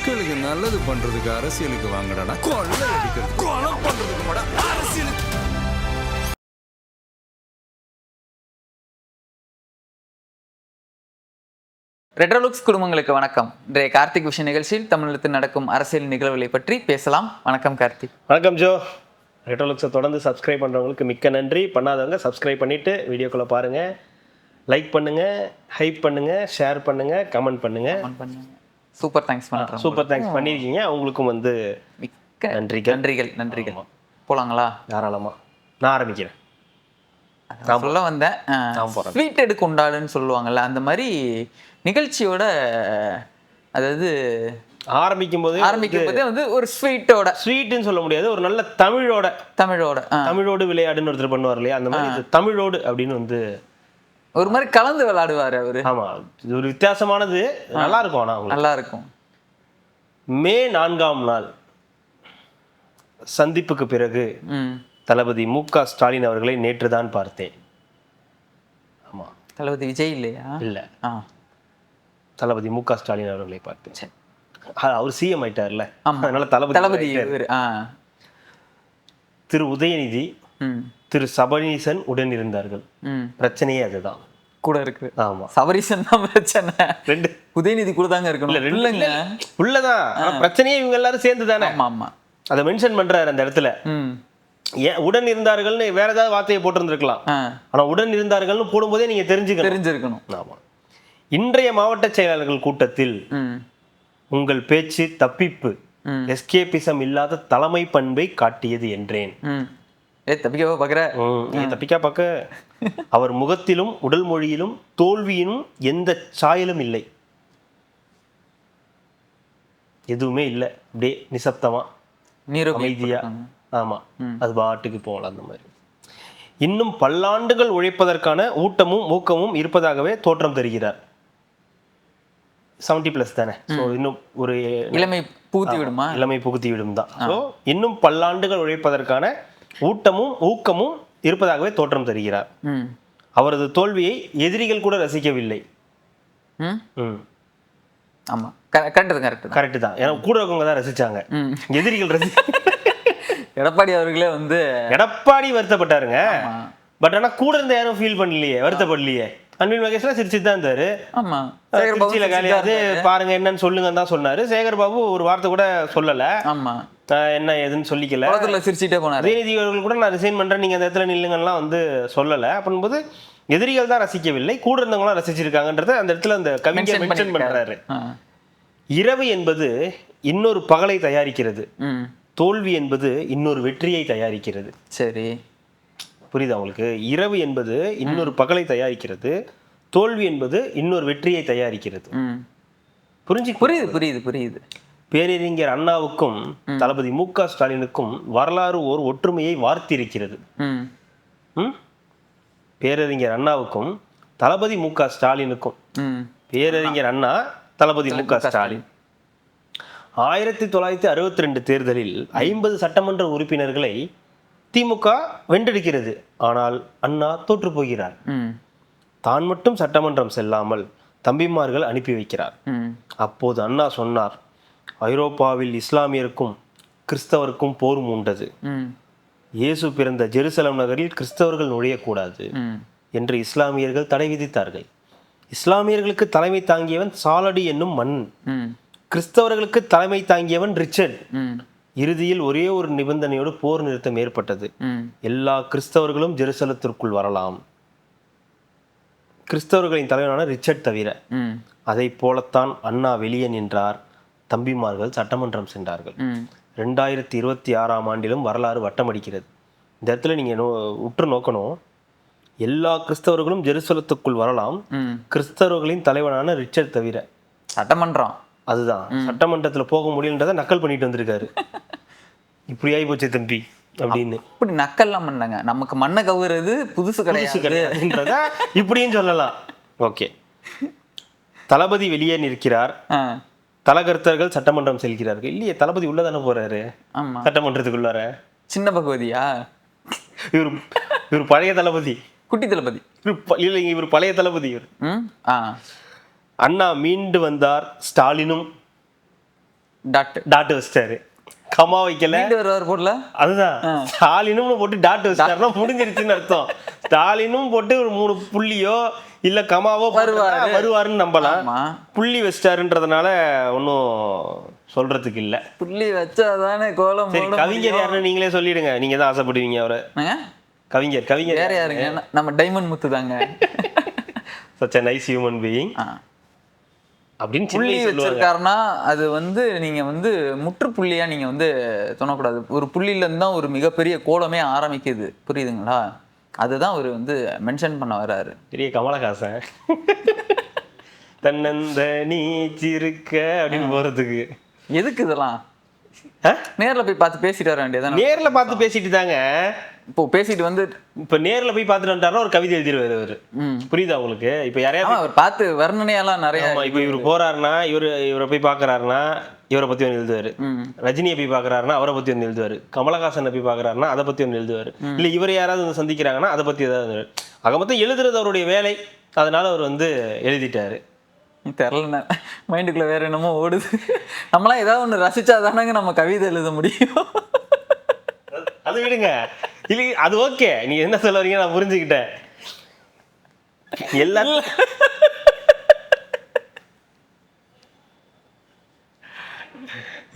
மக்களுக்கு நல்லது பண்றதுக்கு அரசியலுக்கு வாங்கடா, கொள்ளை அடிக்கிறது கொலை பண்றதுக்கு மாடா அரசியலுக்கு. ரெட்ரோலுக்ஸ் குடும்பங்களுக்கு வணக்கம். இன்றைய கார்த்திக் விஷன் நிகழ்ச்சியில் தமிழகத்தில் நடக்கும் அரசியல் நிகழ்வுகளை பற்றி பேசலாம். வணக்கம் கார்த்திக். வணக்கம் ஜோ. ரெட்ரோலுக்ஸை தொடர்ந்து சப்ஸ்கிரைப் பண்ணுறவங்களுக்கு மிக்க நன்றி. பண்ணாதவங்க சப்ஸ்கிரைப் பண்ணிவிட்டு வீடியோக்குள்ளே பாருங்கள், லைக் பண்ணுங்கள், ஹைப் பண்ணுங்கள், ஷேர் பண்ணுங்கள், கமெண்ட் பண்ணுங்கள். சூப்பர் தேங்க்ஸ் பண்ணுறேன். சூப்பர் தேங்க்ஸ் பண்ணியிருக்கீங்க. அவங்களுக்கும் வந்து மிக்க நன்றிகள். போலாங்களா? தாராளமாக. நான் ஆரம்பிக்கிறேன். நான் சொல்ல வந்தேன், ஸ்வீட் எடுக்க கொண்டாடுன்னு சொல்லுவாங்கல்ல, அந்த மாதிரி நிகழ்ச்சியோட, அதாவது ஆரம்பிக்கும் போதே வந்து ஒரு ஸ்வீட்டுன்னு சொல்ல முடியாது, ஒரு நல்ல தமிழோடு விளையாடுன்னு ஒருத்தர் பண்ணுவார் இல்லையா, அந்த மாதிரி தமிழோடு அப்படின்னு வந்து ஒரு மாதிரி கலந்து விளையாடுவாரு அவரு. ஆமா, இது ஒரு வித்தியாசமானது, நல்லா இருக்கும். ஆனா நல்லா இருக்கும். மே 4ஆம் நாள் சந்திப்புக்கு பிறகு தளபதி மு.க. ஸ்டாலின் அவர்களை நேற்று தான் பார்த்தேன். ஆமா, தளபதி விஜய் இல்லையா? இல்ல, தளபதி மு.க. ஸ்டாலின் அவர்களை பார்த்தேன். அவர் சிஎம் ஆயிட்டார்ல, அதனால தளபதி திரு உதயநிதி, திரு சபரீசன் உடன் இருந்தார்கள். பிரச்சனையே அதுதான் கூட இருக்கு. ஆமா, சபரீசன் தான் பிரச்சனை. ரெண்டு உதயநிதி கூட தாங்க இருக்கணும். இல்லைங்க, உள்ளதான் பிரச்சனையே. இவங்க எல்லாரும் சேர்ந்து தானே. ஆமா, அதை மென்ஷன் பண்றாரு அந்த இடத்துல. ஏன் உடன் இருந்தார்கள்னு வேற ஏதாவது வார்த்தையை போட்டிருந்திருக்கலாம், ஆனா உடன் இருந்தார்கள்னு போடும்போதே நீங்க தெரிஞ்சிருக்கணும். ஆமா. இன்றைய மாவட்ட செயலாளர்கள் கூட்டத்தில் உங்கள் பேச்சு தப்பிப்பு, எஸ்கேபிசம் இல்லாத தலைமை பண்பை காட்டியது என்றேன். தப்பிக்கா பார்க்க அவர் முகத்திலும் உடல் மொழியிலும் தோல்வியிலும் எந்த சாயலும் இல்லை, எதுவுமே இல்லை. அப்படியே நிசப்தமா, அமைதியா. ஆமா, அது பாட்டுக்கு போகலாம். அந்த மாதிரி இன்னும் பல்லாண்டுகள் உழைப்பதற்கான ஊட்டமும் ஊக்கமும் இருப்பதாகவே தோற்றம் தருகிறார். 70+ தானே, இன்னும் ஒரு இளமை புகுத்தி விடும் தான். இன்னும் பல்லாண்டுகள் உழைப்பதற்கான ஊட்டமும் ஊக்கமும் இருப்பதாகவே தோற்றம் தருகிறார். அவரது தோல்வியை எதிரிகள் கூட ரசிக்கவில்லை. ஆமா, கரெக்ட் தான். ஏன்னா கூட இருக்கவங்க தான் ரசிச்சாங்க, எதிரிகள் எடப்பாடி அவர்களே வந்து எடப்பாடி வருத்தப்பட்டாருங்க. பட் ஆனா கூட இருந்த யாரும் ஃபீல் பண்ணலையே, வருத்தப்படலையே. அன்பில் மகேஷ்லாம் சிரிச்சுட்டு தான் இருந்தாரு. ஆமா, திருச்சியில காலியாது பாருங்க என்னன்னு சொல்லுங்கன்னு தான் சொன்னாரு. சேகர் பாபு ஒரு வார்த்தை கூட சொல்லல. ஆமா, என்ன ஏதுன்னு சொல்லிக்கல, சிரிச்சுட்டே போனாரு. உதயநிதி அவர்கள் கூட நான் ரிசைன் பண்றேன், நீங்க அந்த இடத்துல நில்லுங்கலாம் வந்து சொல்லல. அப்படின்போது எதிரிகள் தான் ரசிக்கவில்லை, கூட இருந்தவங்களாம் ரசிச்சிருக்காங்கன்றத அந்த இடத்துல அந்த கவிஞர் மென்ஷன் பண்றாரு. இரவு என்பது இன்னொரு பகலை தயாரிக்கிறது, தோல்வி என்பது இன்னொரு வெற்றியை தயாரிக்கிறது. சரி, புரியுதா உங்களுக்கு? இரவு என்பது இன்னொரு பகலை தயாரிக்கிறது, தோல்வி என்பது இன்னொரு வெற்றியை தயாரிக்கிறது. புரியுது. பேரறிஞர் அண்ணாவுக்கும் தளபதி மு.க. ஸ்டாலினுக்கும் வரலாறு ஒரு ஒற்றுமையை வார்த்திருக்கிறது. பேரறிஞர் அண்ணாவுக்கும் தளபதி மு.க. ஸ்டாலினுக்கும், பேரறிஞர் அண்ணா, தளபதி மு.க. ஸ்டாலின் 1962 தேர்தலில் 50 சட்டமன்ற உறுப்பினர்களை திமுக வென்றெடுக்கிறது. ஆனால் அண்ணா தோற்று போகிறார். தான் மட்டும் சட்டமன்றம் செல்லாமல் தம்பிமார்கள் அனுப்பி வைக்கிறார். அப்போது அண்ணா சொன்னார், ஐரோப்பாவில் இஸ்லாமியருக்கும் கிறிஸ்தவருக்கும் போர் மூண்டது, இயேசு பிறந்த ஜெருசலம் நகரில் கிறிஸ்தவர்கள் நுழையக்கூடாது என்று இஸ்லாமியர்கள் தடை விதித்தார்கள். இஸ்லாமியர்களுக்கு தலைமை தாங்கியவன் சாலடி என்னும் மன்னன், கிறிஸ்தவர்களுக்கு தலைமை தாங்கியவன் ரிச்சர்ட். இறுதியில் ஒரே ஒரு நிபந்தனையோடு போர் நிறுத்தம் ஏற்பட்டது, எல்லா கிறிஸ்தவர்களும் ஜெருசலத்திற்குள் வரலாம், கிறிஸ்தவர்களின் தலைவனான ரிச்சர்ட் தவிர. அதை போலத்தான் அண்ணா வெளியே நின்றார், தம்பிமார்கள் சட்டமன்றம் சென்றார்கள். 2026ஆம் ஆண்டிலும் வரலாறு வட்டமடிக்கிறது. இந்த இடத்துல நீங்க உற்று நோக்கணும், எல்லா கிறிஸ்தவர்களும் ஜெருசலத்துக்குள் வரலாம், கிறிஸ்தவர்களின் தலைவனான ரிச்சர்ட் தவிர. சட்டமன்றம் அதுதான், சட்டமன்றத்துல போக முடியலன்றதை நக்கல் பண்ணிட்டு வந்திருக்காரு. இப்படி ஆகி போச்சு தம்பி அப்படின்னு. இப்படி நக்கல்லாம் பண்ணாங்க, நமக்கு மண்ணை கவுறது புதுசு கிடையாதுன்றத இப்படியும் சொல்லலாம். ஓகே, தளபதி வெளியே நிற்கிறார், தலகர்த்தர்கள் சட்டமன்றம் செல்கிறார்கள். இல்லையே, தளபதி உள்ளதானே போறாரு சட்டமன்றத்துக்குள்ளார. சின்ன பகவதியா? இவர் பழைய தளபதி, குட்டி தளபதி இல்லைங்க, இவர் பழைய தளபதி. இவர் அண்ணா மீண்டு வந்தார், ஸ்டாலினும் டாட் வச்சிட்டாரு, கமா வைக்கல. வருவார் போடல. அதுதான் ஸ்டாலினும் போட்டு டாட் வச்சிட்டாருன்னா முடிஞ்சிருச்சுன்னு அர்த்தம். ஸ்டாலினும் போட்டு ஒரு 3 புள்ளியோ இல்ல கமாவோ வருவாருன்னு நம்பலாம். புள்ளி வச்சிட்டாருன்றதுனால ஒன்னும் சொல்றதுக்கு இல்ல. புள்ளி வச்சாதானே கோலம். சரி, கவிஞர் யாருன்னு நீங்களே சொல்லிடுங்க, நீங்க தான் ஆசைப்படுவீங்க அவரை. கவிஞர் வேற யாருங்க? நம்ம டைமண்ட் முத்து தாங்க. such a nice human being அப்படின்னு புள்ளி வச்சிருக்காருன்னா அது வந்து நீங்க வந்து முற்றுப்புள்ளியா நீங்க வந்து தோணக்கூடாது. ஒரு புள்ளியில இருந்து தான் ஒரு மிகப்பெரிய கோலமே ஆரம்பிக்குது, புரியுதுங்களா? அதுதான் அவர் வந்து மென்ஷன் பண்ண வர்றாரு. பெரிய கமலஹாசன் தன்னந்த நீச்சிருக்க அப்படின்னு போறதுக்கு எதுக்கு இதெல்லாம்? நேர்ல போய் பார்த்து பேசிட்டு வர வேண்டியதான். நேர்ல பார்த்து பேசிட்டு தாங்க. இப்போ பேசிட்டு வந்து இப்ப நேர்ல போய் பார்த்துட்டு வந்துட்டாருன்னா ஒரு கவிதை எழுதிடுவாரு அவரு. புரியுதா உங்களுக்கு? இப்ப யாரையாவது அவர் பார்த்து வர்ணனையெல்லாம் நிறைய. இப்ப இவரு போறாருன்னா இவரை போய் பாக்குறாருன்னா இவரை பத்தி ஒன்று எழுதுவாரு. ரஜினியை போய் பாக்குறாருன்னா அவரை பத்தி ஒன்று எழுதுவாரு. கமலஹாசனை போய் பாக்குறாருன்னா அதை பத்தி ஒன்று எழுதுவாரு. இல்ல இவரை யாராவது வந்து சந்திக்கிறாங்கன்னா அதை பத்தி ஏதாவது. ஆக மொத்தம் எழுதுறது அவருடைய வேலை. அதனால அவர் வந்து எழுதிட்டாரு. தெரியல, மைண்டுக்குள்ள வேற என்னமோ ஓடுது. நம்மளாம் ஏதாவது ஒன்று ரசிச்சாதானங்க நம்ம கவிதை எழுத முடியும். அது விடுங்க, இல்ல அது ஓகே. நீங்க என்ன சொல்ல வரீங்க நான் புரிஞ்சுக்கிட்டேன். எல்லாரும்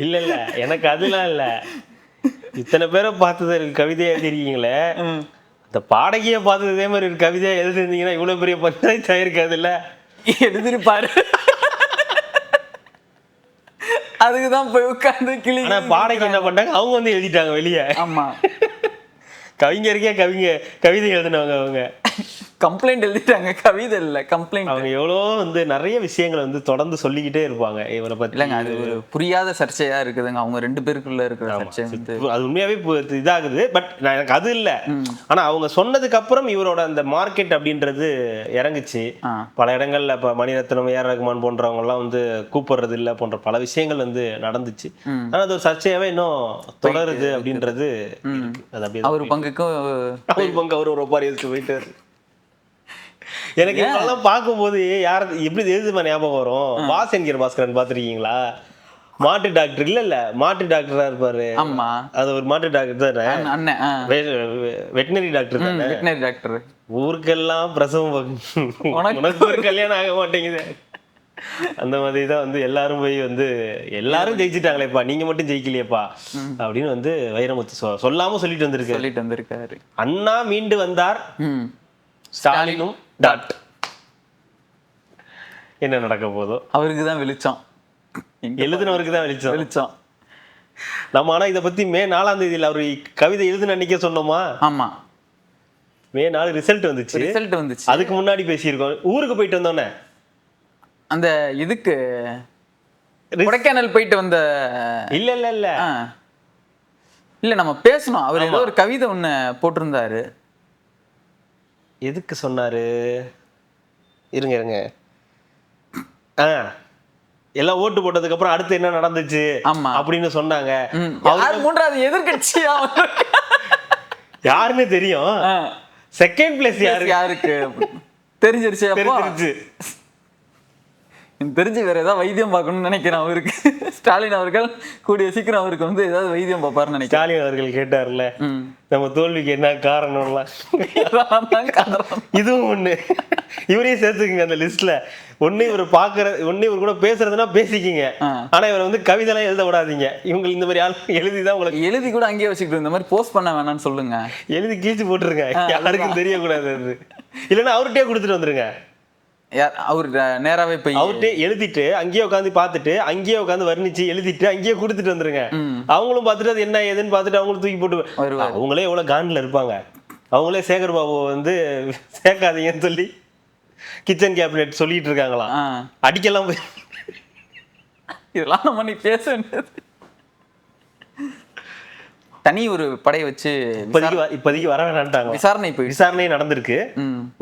இல்ல எனக்கு அதெல்லாம் இல்ல. இத்தனை பேரை பார்த்தது கவிதையா எழுதிருக்கீங்களே, அந்த பாடகியை பார்த்தது இதே மாதிரி ஒரு கவிதையா எழுதிருந்தீங்கன்னா இவ்வளவு பெரிய பஞ்சாயத்து ஆயிருக்காது இல்ல? எழுதிருப்பாரு. அதுக்குதான் போய் உட்கார்ந்து கிளி. பாடகி என்ன பண்ணாங்க, அவங்க வந்து எழுதிட்டாங்க வெளியே. ஆமா, கவிஞருக்கே கவிதை எழுதினவங்க. அவங்க கம்ப்ளைண்ட் எழுதிட்டாங்க, கவிதை இல்ல கம்ப்ளைண்ட். அவங்க எவ்வளோ வந்து நிறைய விஷயங்களை வந்து தொடர்ந்து சொல்லிக்கிட்டே இருப்பாங்க இவரை பத்தி. இல்லைங்க, அது ஒரு புரியாத சர்ச்சையா இருக்குதுங்க அவங்க 2 பேருக்குள்ள இருக்கிற சர்ச்சை. அது உண்மையாவே இதாகுது. பட் எனக்கு அது இல்லை. ஆனா அவங்க சொன்னதுக்கு அப்புறம் இவரோட அந்த மார்க்கெட் அப்படின்றது இறங்குச்சு. பல இடங்கள்ல இப்ப மணிரத்னம், ஏஆர் ரகுமான் போன்றவங்க எல்லாம் வந்து கூப்பிடுறது இல்லை போன்ற பல விஷயங்கள் வந்து நடந்துச்சு. ஆனா அது ஒரு சர்ச்சையாவே இன்னும் தொடருது அப்படின்றது இருக்கு. அது அப்படியே அவர் பங்குக்கும் அவர் ஒரு ஒப்பாரி வச்சு போயிட்டு. எனக்கு இதெல்லாம் பார்க்கும்போது யார் எப்படி எழுதுமா ஞாபகம் வரும்? பாஸ் என்கிற பாஸ்கரன் பார்த்துருக்கீங்களா? மாட்டு டாக்டர் இல்ல மாட்டு டாக்டரா இருப்பாரு. ஆமா, அது ஒரு மாட்டு டாக்டர் தானே, வெட்டினரி டாக்டர் தானே. வெட்டினரி டாக்டர் ஊருக்கெல்லாம் பிரசவம், உனக்கு ஒரு கல்யாணம் ஆக மாட்டேங்குது. அந்த மாதிரி தான் வந்து எல்லாரும் போய் வந்து எல்லாரும் ஜெயிச்சுட்டாங்களேப்பா, நீங்க மட்டும் ஜெயிக்கலையப்பா அப்படின்னு வந்து வைரமுத்து சொல்லாம சொல்லிட்டு வந்திருக்காரு. அண்ணா மீண்டு வந்தார், ஸ்டாலினும் டாட். என்ன நடக்க போதோ அவருக்கு தான் வெளிச்சம், எழுதுனவருக்கு தான் வெளிச்சம். நம்ம ஆனா இதை பத்தி மே 4ஆம் தேதியில் அவரு கவிதை எழுதுன அன்னைக்கே சொன்னோமா? ஆமா, மே 4 ரிசல்ட் வந்துச்சு. அதுக்கு முன்னாடி பேசியிருக்கோம். ஊருக்கு போயிட்டு வந்தோன்னே அந்த இதுக்கு கொடைக்கானல் போயிட்டு வந்த இல்ல நம்ம பேசணும். அவர் ஏதோ ஒரு கவிதை ஒண்ணு போட்டிருந்தாரு. எதுக்கு சொன்னாரு? இருங்க எல்லாம் ஓட்டு போட்டதுக்கு அப்புறம் அடுத்து என்ன நடந்துச்சு அப்படின்னு சொன்னாங்க. மூன்றாவது எதிர்கட்சி யாருன்னு தெரியும். செகண்ட் பிளேஸ் யாருக்கு தெரிஞ்சிருச்சு. தெரிஞ்சு வேற ஏதாவது வைத்தியம் பார்க்கணும்னு நினைக்கிறேன் அவருக்கு. ஸ்டாலின் அவர்கள் கூடிய சீக்கிரம் அவருக்கு வந்து ஏதாவது வைத்தியம் பார்ப்பாருன்னு நினைக்கிறேன். ஸ்டாலின் அவர்கள் கேட்டார்ல நம்ம தோல்விக்கு என்ன காரணம்லாம், இதுவும் ஒண்ணு. இவரையும் சேர்த்துக்குங்க அந்த லிஸ்ட்ல. ஒண்ணு இவர் கூட பேசுறதுன்னா பேசிக்கிங்க, ஆனா இவர் வந்து கவிதை எல்லாம் எழுத விடாதீங்க. இவங்க இந்த மாதிரி ஆள் எழுதிதான் உங்களுக்கு எழுதி கூட அங்கேயே வச்சுக்கிட்டு இந்த மாதிரி போஸ்ட் பண்ண வேணாம்னு சொல்லுங்க. எழுதி கீழ்ச்சி போட்டுருங்க, யாருக்கும் தெரியக்கூடாது. அது இல்லைன்னா அவர்கிட்டயே கொடுத்துட்டு வந்துருங்க. அவர் நேராவே போய் அவர்கிட்ட எழுதிட்டு அங்கேயே உட்காந்து பார்த்துட்டு அங்கேயே உட்காந்து வர்ணிச்சு எழுதிட்டு அங்கேயே கொடுத்துட்டு வந்துருங்க. அவங்களும் பார்த்துட்டு அது என்ன ஏதுன்னு பார்த்துட்டு அவங்களும் தூக்கி போட்டு அவங்களே எவ்வளவு காண்டில் இருப்பாங்க. அவங்களே சேகர் பாபு வந்து சேர்க்காதீங்கன்னு சொல்லி கிச்சன் கேபினெட் சொல்லிட்டு இருக்காங்களாம். அடிக்கலாம் போய் இதெல்லாம் நம்ம நீ பேச வேண்டியது. தனி ஒரு படை வச்சு இப்போதைக்கு வர வேணான்ட்டாங்க. விசாரணை நடந்திருக்கு.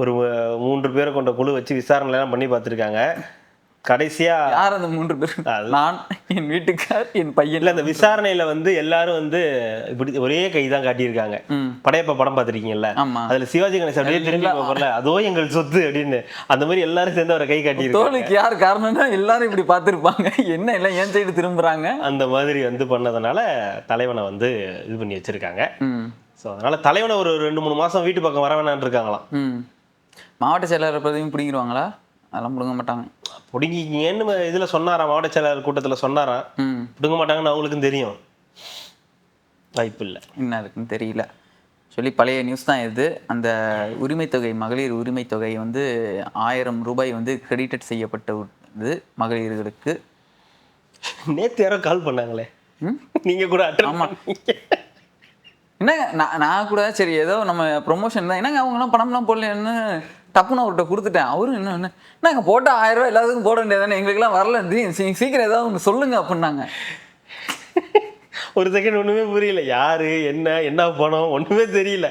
ஒரு 3 பேரை கொண்ட குழு வச்சு விசாரணை எல்லாம் பண்ணி பார்த்துருக்காங்க. கடைசியா யார் அந்த 3 பேர்? நான், என் வீட்டுக்கார், என் பையன். இல்ல அந்த விசாரணையில வந்து எல்லாரும் வந்து இப்படி ஒரே கை தான் காட்டியிருக்காங்க. படையப்பா படம் பார்த்திருக்கீங்கல்ல, ஆமா. அதுல சிவாஜி கணேசன் அப்படியே திரும்பி போகல, அதோ எங்கள் சொத்து அப்படின்னு அந்த மாதிரி எல்லாரும் சேர்ந்து அவரை கை காட்டியிருக்காங்க. தோலுக்கு யார் காரணம்னா எல்லாரும் இப்படி பார்த்திருப்பாங்க, என்ன எல்லாம் ஏன் சைடு திரும்புறாங்க அந்த மாதிரி வந்து பண்ணதுனால தலைவனை வந்து இது பண்ணி வச்சிருக்காங்க. ஸோ அதனால தலைவனை ஒரு 2-3 மாசம் வீட்டு பக்கம் வர வேணான்னு இருக்காங்களாம். மாவட்ட செயலாளர் பதவியும் பிடிங்கிடுவாங்களா? அதெல்லாம் பிடுங்க மாட்டாங்க. பிடுங்கிங்கன்னு இதுல சொன்னாராம், மாவட்ட செயலாளர் கூட்டத்துல சொன்னாராம். பிடுங்க மாட்டாங்கன்னு அவங்களுக்கும் தெரியும், வாய்ப்பு இல்லை. என்ன இருக்குன்னு தெரியல சொல்லி பழைய நியூஸ் தான் இது. அந்த உரிமை தொகை, மகளிர் உரிமை தொகை வந்து 1000 ரூபாய் வந்து கிரெடிட் செய்யப்பட்டது மகளிர்களுக்கு. நேத்து யாரோ கால் பண்ணாங்களே, நீங்க கூட ஆமா. என்னங்க நான் கூட சரி ஏதோ நம்ம ப்ரொமோஷன் தான், என்னங்க அவங்கலாம் பணம்லாம் போடலன்னு டப்புன்னு அவர்கிட்ட கொடுத்துட்டேன். அவரும் என்னங்க போட்டால் 1000 ரூபாய் எல்லாத்துக்கும் போட வேண்டியதானே, எங்களுக்குலாம் வரல, சீக்கிரம் ஏதாவது ஒன்று சொல்லுங்க அப்படின்னாங்க. ஒரு செகண்ட் ஒண்ணுமே புரியல, யாரு என்ன பணம் ஒண்ணுமே தெரியல.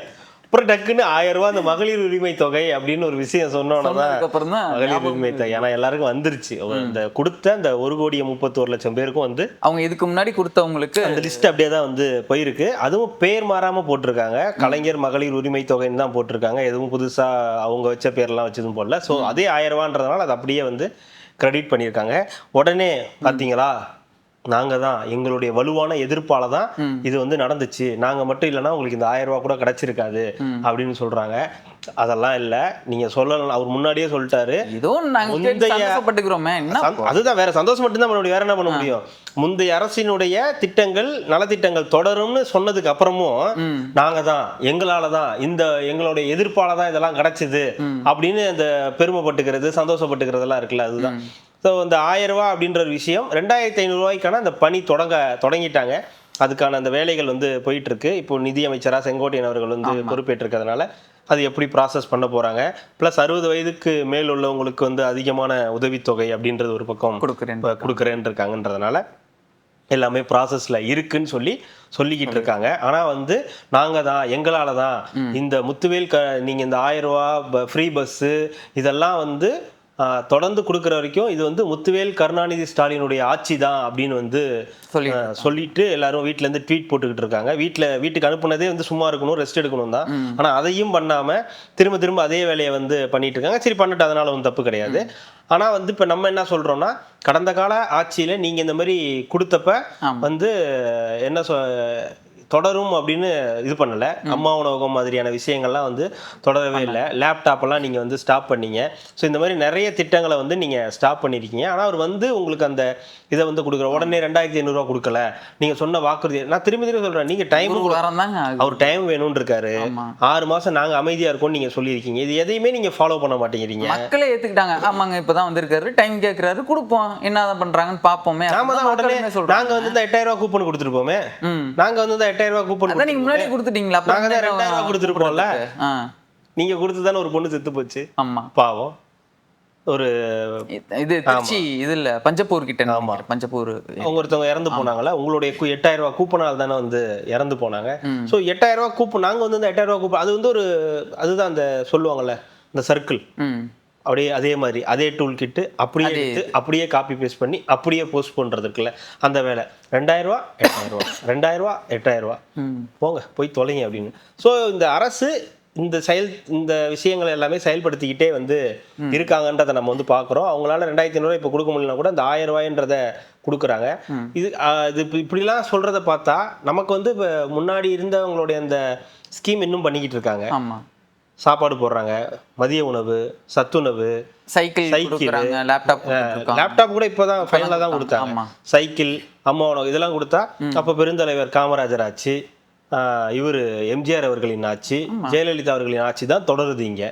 அப்புறம் டக்குன்னு 1000 ரூபாய் அந்த மகளிர் உரிமை தொகை அப்படின்னு ஒரு விஷயம் சொன்னோம்னா மகளிர் உரிமை தொகை ஏன்னா எல்லாருக்கும் வந்துருச்சு. இந்த கொடுத்த அந்த 1,31,00,000 பேருக்கும் வந்து அவங்க இதுக்கு முன்னாடி கொடுத்தவங்களுக்கு அந்த லிஸ்ட் அப்படியே தான் வந்து போயிருக்கு. அதுவும் பேர் மாறாம போட்டிருக்காங்க, கலைஞர் மகளிர் உரிமை தொகைன்னு தான் போட்டிருக்காங்க. எதுவும் புதுசா அவங்க வச்ச பேர்லாம் வச்சதும் போடல. ஸோ அதே 1000 ரூபான்றதுனால அது அப்படியே வந்து கிரெடிட் பண்ணியிருக்காங்க. உடனே பார்த்தீங்களா, நாங்க தான் எங்களுடைய வலுவான எதிர்ப்பால தான் இது வந்து நடந்துச்சு, நாங்க மட்டும் இல்லைன்னா உங்களுக்கு இந்த 1000 ரூபாய் கூட கிடைச்சிருக்காது அப்படின்னு சொல்றாங்க. அதெல்லாம் இல்ல, நீங்க சொல்லலாம், அவர் முன்னாடியே சொல்லிட்டாரு. அதுதான், வேற சந்தோஷம் மட்டும்தான் பண்ண முடியும், வேற என்ன பண்ண முடியும். முந்தைய அரசினுடைய திட்டங்கள் நலத்திட்டங்கள் தொடரும்னு சொன்னதுக்கு அப்புறமும் நாங்க தான் எங்களால தான் இந்த எங்களுடைய எதிர்ப்பால தான் இதெல்லாம் கிடைச்சது அப்படின்னு அந்த பெருமைப்பட்டுக்கிறது சந்தோஷப்பட்டுக்கிறதெல்லாம் இருக்குல்ல, அதுதான். ஸோ இந்த 1000 ரூபாய் அப்படின்ற ஒரு விஷயம் 2500 ரூபாய்க்கான அந்த பணி தொடங்கிட்டாங்க. அதுக்கான அந்த வேலைகள் வந்து போயிட்டு இருக்கு. இப்போ நிதியமைச்சராக செங்கோட்டையன் அவர்கள் வந்து பொறுப்பேற்றிருக்கிறதுனால அது எப்படி ப்ராசஸ் பண்ண போறாங்க. ப்ளஸ் 60 வயதுக்கு மேல் உள்ளவங்களுக்கு வந்து அதிகமான உதவித்தொகை அப்படின்றது ஒரு பக்கம் கொடுக்குறேன் இருக்காங்கன்றதுனால எல்லாமே ப்ராசஸ்ல இருக்குன்னு சொல்லிக்கிட்டு இருக்காங்க. ஆனா வந்து நாங்க தான் எங்களால தான் இந்த முத்துவேல் நீங்க இந்த 1000 ரூபாய் ஃப்ரீ பஸ்ஸு இதெல்லாம் வந்து தொடர்ந்து கொடுக்குற வரைக்கும் இது வந்து முத்துவேல் கருணாநிதி ஸ்டாலினுடைய ஆட்சி தான் அப்படின்னு வந்து சொல்லிட்டு எல்லாரும் வீட்டுல இருந்து ட்வீட் போட்டுக்கிட்டு இருக்காங்க. வீட்டுக்கு அனுப்புனதே வந்து சும்மா இருக்கணும், ரெஸ்ட் எடுக்கணும் தான். ஆனா அதையும் பண்ணாம திரும்ப அதே வேலையை வந்து பண்ணிட்டு இருக்காங்க. சரி பண்ணட்டு, அதனால ஒன்றும் தப்பு கிடையாது. ஆனா வந்து இப்ப நம்ம என்ன சொல்றோம்னா, கடந்த கால ஆட்சியில நீங்க இந்த மாதிரி கொடுத்தப்ப வந்து என்ன தொடரும் அப்படின்னு இது பண்ணல. அம்மா உணவகம் மாதிரியான விஷயங்கள்லாம் வந்து தொடரவே இல்லை. லேப்டாப் எல்லாம் நீங்க வந்து ஸ்டாப் பண்ணீங்க. ஸோ இந்த மாதிரி நிறைய திட்டங்களை வந்து நீங்க ஸ்டாப் பண்ணிருக்கீங்க. ஆனா அவர் வந்து உங்களுக்கு அந்த இதை வந்து கொடுக்குற உடனே 2500 ரூபா கொடுக்கல, நீங்க சொன்ன வாக்குறுதி. நான் திரும்பி சொல்றேன், நீங்க டைம் அவர் டைம் வேணும்னு இருக்காரு. 6 மாசம் நாங்க அமைதியா இருக்கோம் நீங்க சொல்லியிருக்கீங்க. இது எதையுமே நீங்க ஃபாலோ பண்ண மாட்டேங்கிறீங்க. மக்களே ஏத்துக்கிட்டாங்க, ஆமாங்க இப்பதான் வந்திருக்காரு, டைம் கேட்கிறாரு, கொடுப்போம், என்னதான் பண்றாங்கன்னு பாப்போமே. நாம தான் உடனே நாங்க வந்து 8000 ரூபாய் கூப்பன் கொடுத்துருப்போமே, நாங்க வந்து 8000 ரூபாய் கூப்பன் நீங்க முன்னாடி கொடுத்துட்டீங்களா? நாங்க தான் 2000 ரூபாய் கொடுத்துருப்போம்ல. நீங்க கொடுத்துதானே ஒரு பொண்ணு செத்து போச்சு. ஆமா பாவம். ஒரு இது திருச்சி இது இல்ல பஞ்சப்பூர் கிட்ட. ஆமா பஞ்சப்பூர் அவங்க ஒருத்தவங்க இறந்து போனாங்கல்ல, உங்களுடைய 8000 ரூபாய் கூப்பனால் தானே வந்து இறந்து போனாங்க. ஸோ 8000 ரூபாய் கூப்பன், நாங்க வந்து இந்த 8000 ரூபாய் கூப்பன் அது வந்து ஒரு அதுதான் அந்த சொல்லுவாங்கல்ல இந்த சர்க்கிள், அப்படியே அதே மாதிரி அதே டூல் கிட்டு அப்படியே எடுத்து அப்படியே காப்பி பேஸ்ட் பண்ணி அப்படியே போஸ்ட் பண்றது இருக்குல்ல, அந்த வேலை. 2000 ரூபாய் 8000 ரூபாய் 2000 ரூபாய் 8000 ரூபாய் போங்க போய் தொலைங்க அப்படின்னு. ஸோ இந்த அரசு இந்த விஷயங்களை எல்லாமே செயல்படுத்திக்கிட்டே வந்து இருக்காங்கன்றதை நம்ம வந்து பார்க்குறோம். அவங்களால 2500 ரூபாய் இப்போ கொடுக்க முடியலனா கூட அந்த 1000 ரூபாய்ன்றதை கொடுக்குறாங்க. இது இப்படிலாம் சொல்றதை பார்த்தா நமக்கு வந்து இப்போ முன்னாடி இருந்தவங்களுடைய அந்த ஸ்கீம் இன்னும் பண்ணிக்கிட்டு இருக்காங்க. சாப்பாடு போடுறாங்க, மதிய உணவு, சத்துணவு, சைக்கிள், லேப்டாப் கூட இப்போதான் ஃபைனலாக தான் கொடுத்தாங்க. சைக்கிள், அம்மா உணவு இதெல்லாம் கொடுத்தா அப்போ பெருந்தலைவர் காமராஜர் ஆட்சி, இவர் எம்ஜிஆர் அவர்களின் ஆட்சி, ஜெயலலிதா அவர்களின் ஆட்சி தான் தொடருது இங்க.